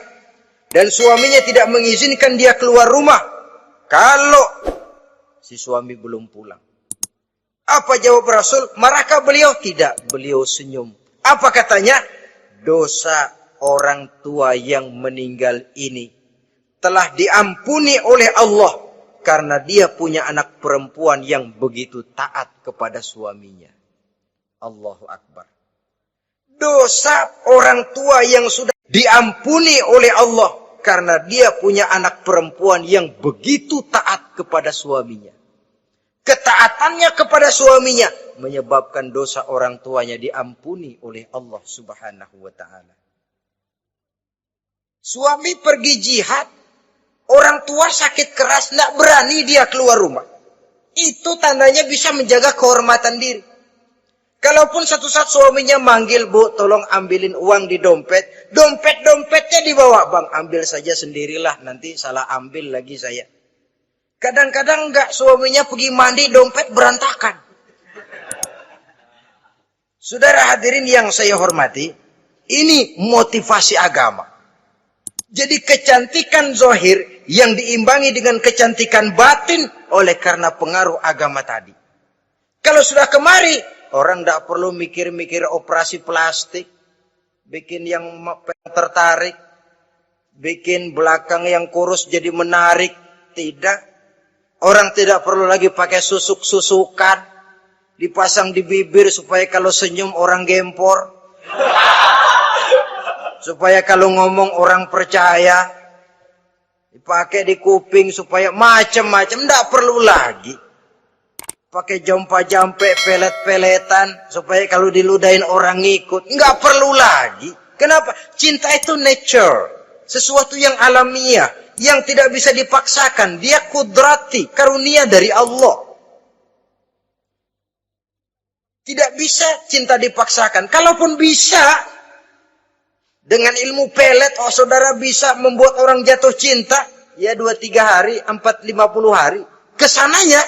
Dan suaminya tidak mengizinkan dia keluar rumah. Kalau si suami belum pulang. Apa jawab Rasul? Marahkah beliau? Tidak. Beliau senyum. Apa katanya? Dosa orang tua yang meninggal ini telah diampuni oleh Allah. Karena dia punya anak perempuan yang begitu taat kepada suaminya. Allahu Akbar. Dosa orang tua yang sudah diampuni oleh Allah. Karena dia punya anak perempuan yang begitu taat kepada suaminya. Ketaatannya kepada suaminya menyebabkan dosa orang tuanya diampuni oleh Allah Subhanahu wa ta'ala. Suami pergi jihad. Orang tua sakit keras, tidak berani dia keluar rumah. Itu tandanya bisa menjaga kehormatan diri. Kalaupun satu saat suaminya manggil, Bu, tolong ambilin uang di dompet. Dompetnya dibawa, Bang, ambil saja sendirilah, nanti salah ambil lagi saya. Kadang-kadang enggak, suaminya pergi mandi, dompet berantakan. Saudara hadirin yang saya hormati, ini motivasi agama. Jadi kecantikan zahir yang diimbangi dengan kecantikan batin oleh karena pengaruh agama tadi. Kalau sudah kemari, orang tidak perlu mikir-mikir operasi plastik, bikin yang tertarik, bikin belakang yang kurus jadi menarik. Tidak. Orang tidak perlu lagi pakai susuk-susukan, dipasang di bibir supaya kalau senyum orang gempor. Supaya kalau ngomong orang percaya. Dipakai di kuping supaya macam-macam. Tidak perlu lagi. Pakai jompa-jampe, pelet-peletan. Supaya kalau diludahin orang ngikut. Nggak perlu lagi. Kenapa? Cinta itu nature. Sesuatu yang alamiah. Yang tidak bisa dipaksakan. Dia kudrati. Karunia dari Allah. Tidak bisa cinta dipaksakan. Kalaupun bisa. Dengan ilmu pelet, oh saudara bisa membuat orang jatuh cinta. Ya 2-3 hari, 4-50 hari. Kesananya,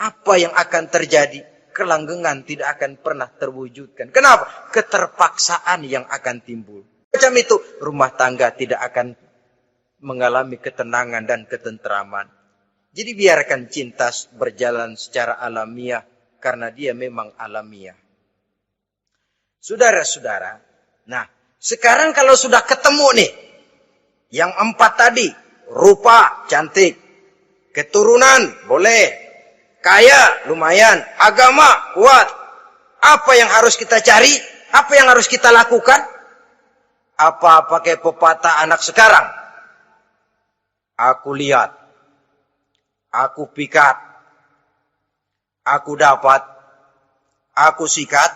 apa yang akan terjadi? Kelanggengan tidak akan pernah terwujudkan. Kenapa? Keterpaksaan yang akan timbul. Macam itu, rumah tangga tidak akan mengalami ketenangan dan ketentraman. Jadi biarkan cinta berjalan secara alamiah. Karena dia memang alamiah. Saudara-saudara, nah, sekarang kalau sudah ketemu nih, yang 4 tadi, rupa cantik, keturunan boleh, kaya lumayan, agama kuat. Apa yang harus kita cari? Apa yang harus kita lakukan? Apa pakai pepatah anak sekarang? Aku lihat, aku pikat, aku dapat, aku sikat,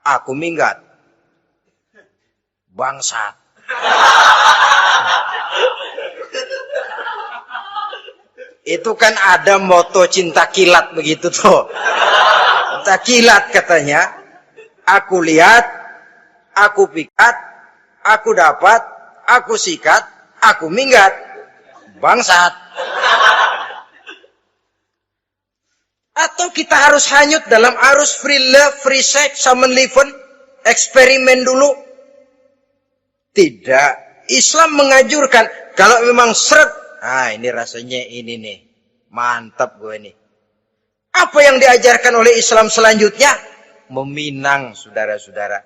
aku minggat. Bangsat. Itu kan ada moto cinta kilat begitu tuh. Cinta kilat katanya. Aku lihat, aku pikat, aku dapat, aku sikat, aku minggat. Bangsat. Atau kita harus hanyut dalam arus free love, free sex, summon living, eksperimen dulu? Tidak. Islam menganjurkan, kalau memang seret, ini rasanya ini nih, mantap gue nih. Apa yang diajarkan oleh Islam selanjutnya? Meminang, saudara-saudara.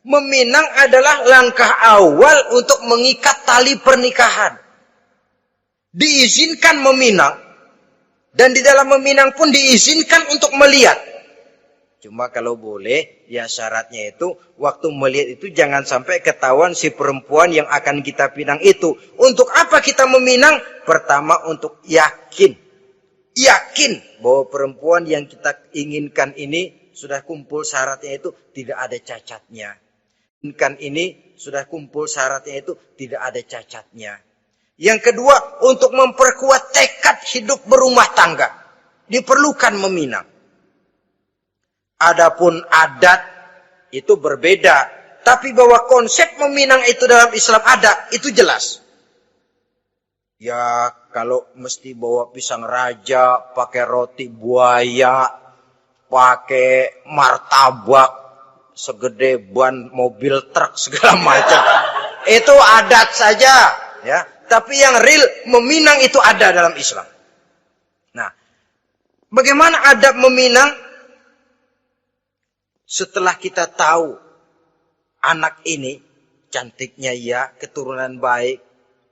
Meminang adalah langkah awal untuk mengikat tali pernikahan. Diizinkan meminang. Dan di dalam meminang pun diizinkan untuk melihat. Cuma kalau boleh, ya syaratnya itu, waktu melihat itu jangan sampai ketahuan si perempuan yang akan kita pinang itu. Untuk apa kita meminang? Pertama, untuk yakin. Yakin bahwa perempuan yang kita inginkan ini sudah kumpul syaratnya itu tidak ada cacatnya. Inginkan ini sudah kumpul syaratnya itu tidak ada cacatnya. Yang kedua, untuk memperkuat tekad hidup berumah tangga. Diperlukan meminang. Adapun adat itu berbeda. Tapi bahwa konsep meminang itu dalam Islam ada, itu jelas. Ya kalau mesti bawa pisang raja, pakai roti buaya, pakai martabak, segede ban mobil truk segala macam. Itu adat saja. Ya. Tapi yang real meminang itu ada dalam Islam. Nah, bagaimana adab meminang? Setelah kita tahu anak ini cantiknya ya, keturunan baik,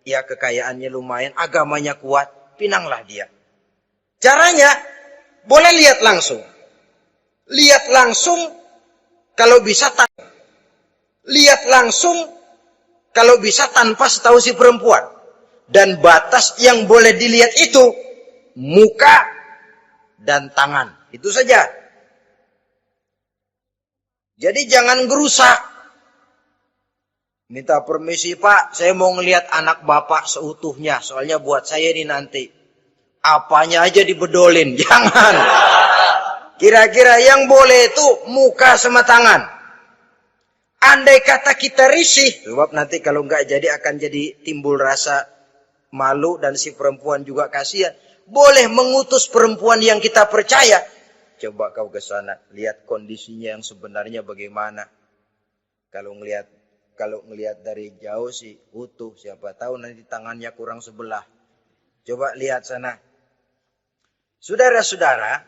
ya kekayaannya lumayan, agamanya kuat, pinanglah dia. Caranya boleh lihat langsung. Lihat langsung kalau bisa lihat langsung kalau bisa tanpa setahu si perempuan. Dan batas yang boleh dilihat itu muka dan tangan. Itu saja. Jadi jangan gerusak. Minta permisi Pak, saya mau ngelihat anak Bapak seutuhnya. Soalnya buat saya ini nanti. Apanya aja dibedolin. Jangan. Kira-kira yang boleh itu muka sama tangan. Andai kata kita risih. Sebab nanti kalau nggak jadi akan jadi timbul rasa malu dan si perempuan juga kasihan. Boleh mengutus perempuan yang kita percaya. Coba kau ke sana, lihat kondisinya yang sebenarnya bagaimana. Kalau ngelihat dari jauh sih utuh, siapa tahu nanti tangannya kurang sebelah. Coba lihat sana. Saudara-saudara,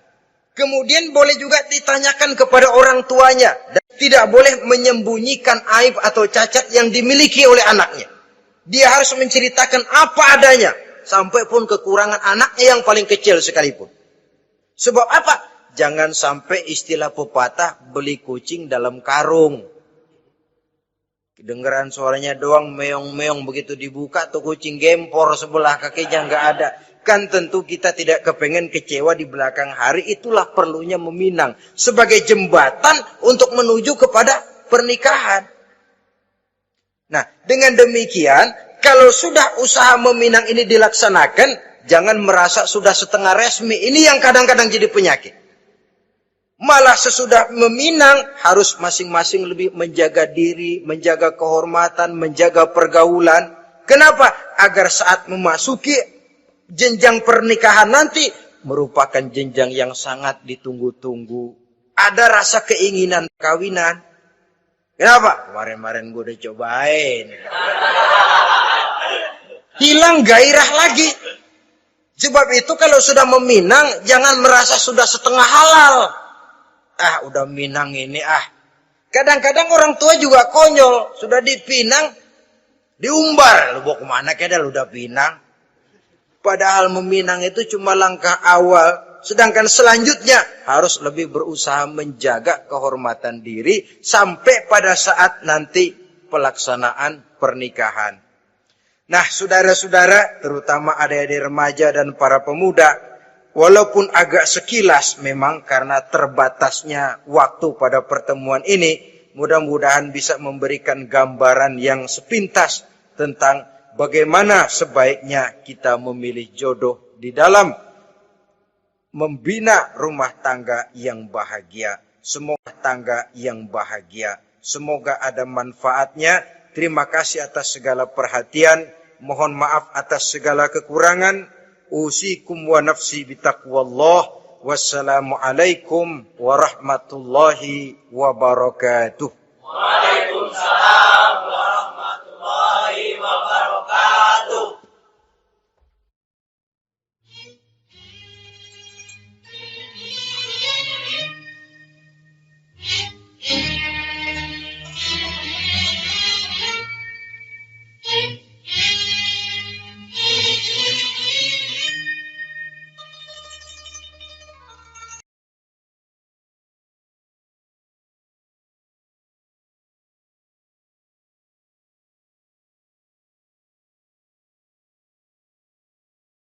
kemudian boleh juga ditanyakan kepada orang tuanya dan tidak boleh menyembunyikan aib atau cacat yang dimiliki oleh anaknya. Dia harus menceritakan apa adanya. Sampai pun kekurangan anaknya yang paling kecil sekalipun. Sebab apa? Jangan sampai istilah pepatah beli kucing dalam karung. Kedengeran suaranya doang meong-meong begitu dibuka tuh kucing gempor sebelah kakinya nggak ada. Kan tentu kita tidak kepengen kecewa di belakang hari. Itulah perlunya meminang. Sebagai jembatan untuk menuju kepada pernikahan. Nah, dengan demikian, kalau sudah usaha meminang ini dilaksanakan, jangan merasa sudah setengah resmi. Ini yang kadang-kadang jadi penyakit. Malah sesudah meminang, harus masing-masing lebih menjaga diri, menjaga kehormatan, menjaga pergaulan. Kenapa? Agar saat memasuki jenjang pernikahan nanti, merupakan jenjang yang sangat ditunggu-tunggu. Ada rasa keinginan kawinan. Kenapa? Kemarin-kemarin gue udah cobain. Hilang gairah lagi. Sebab itu kalau sudah meminang, jangan merasa sudah setengah halal. Udah minang ini Kadang-kadang orang tua juga konyol. Sudah dipinang, diumbar. Lu bawa kemana keda lu udah pinang. Padahal meminang itu cuma langkah awal. Sedangkan selanjutnya harus lebih berusaha menjaga kehormatan diri sampai pada saat nanti pelaksanaan pernikahan. Nah, saudara-saudara, terutama adik-adik remaja dan para pemuda, walaupun agak sekilas memang karena terbatasnya waktu pada pertemuan ini, mudah-mudahan bisa memberikan gambaran yang sepintas tentang bagaimana sebaiknya kita memilih jodoh di dalam membina rumah tangga yang bahagia. Semoga tangga yang bahagia. Semoga ada manfaatnya. Terima kasih atas segala perhatian. Mohon maaf atas segala kekurangan. Usikum wa nafsi bitaqwallah. Wassalamualaikum warahmatullahi wabarakatuh.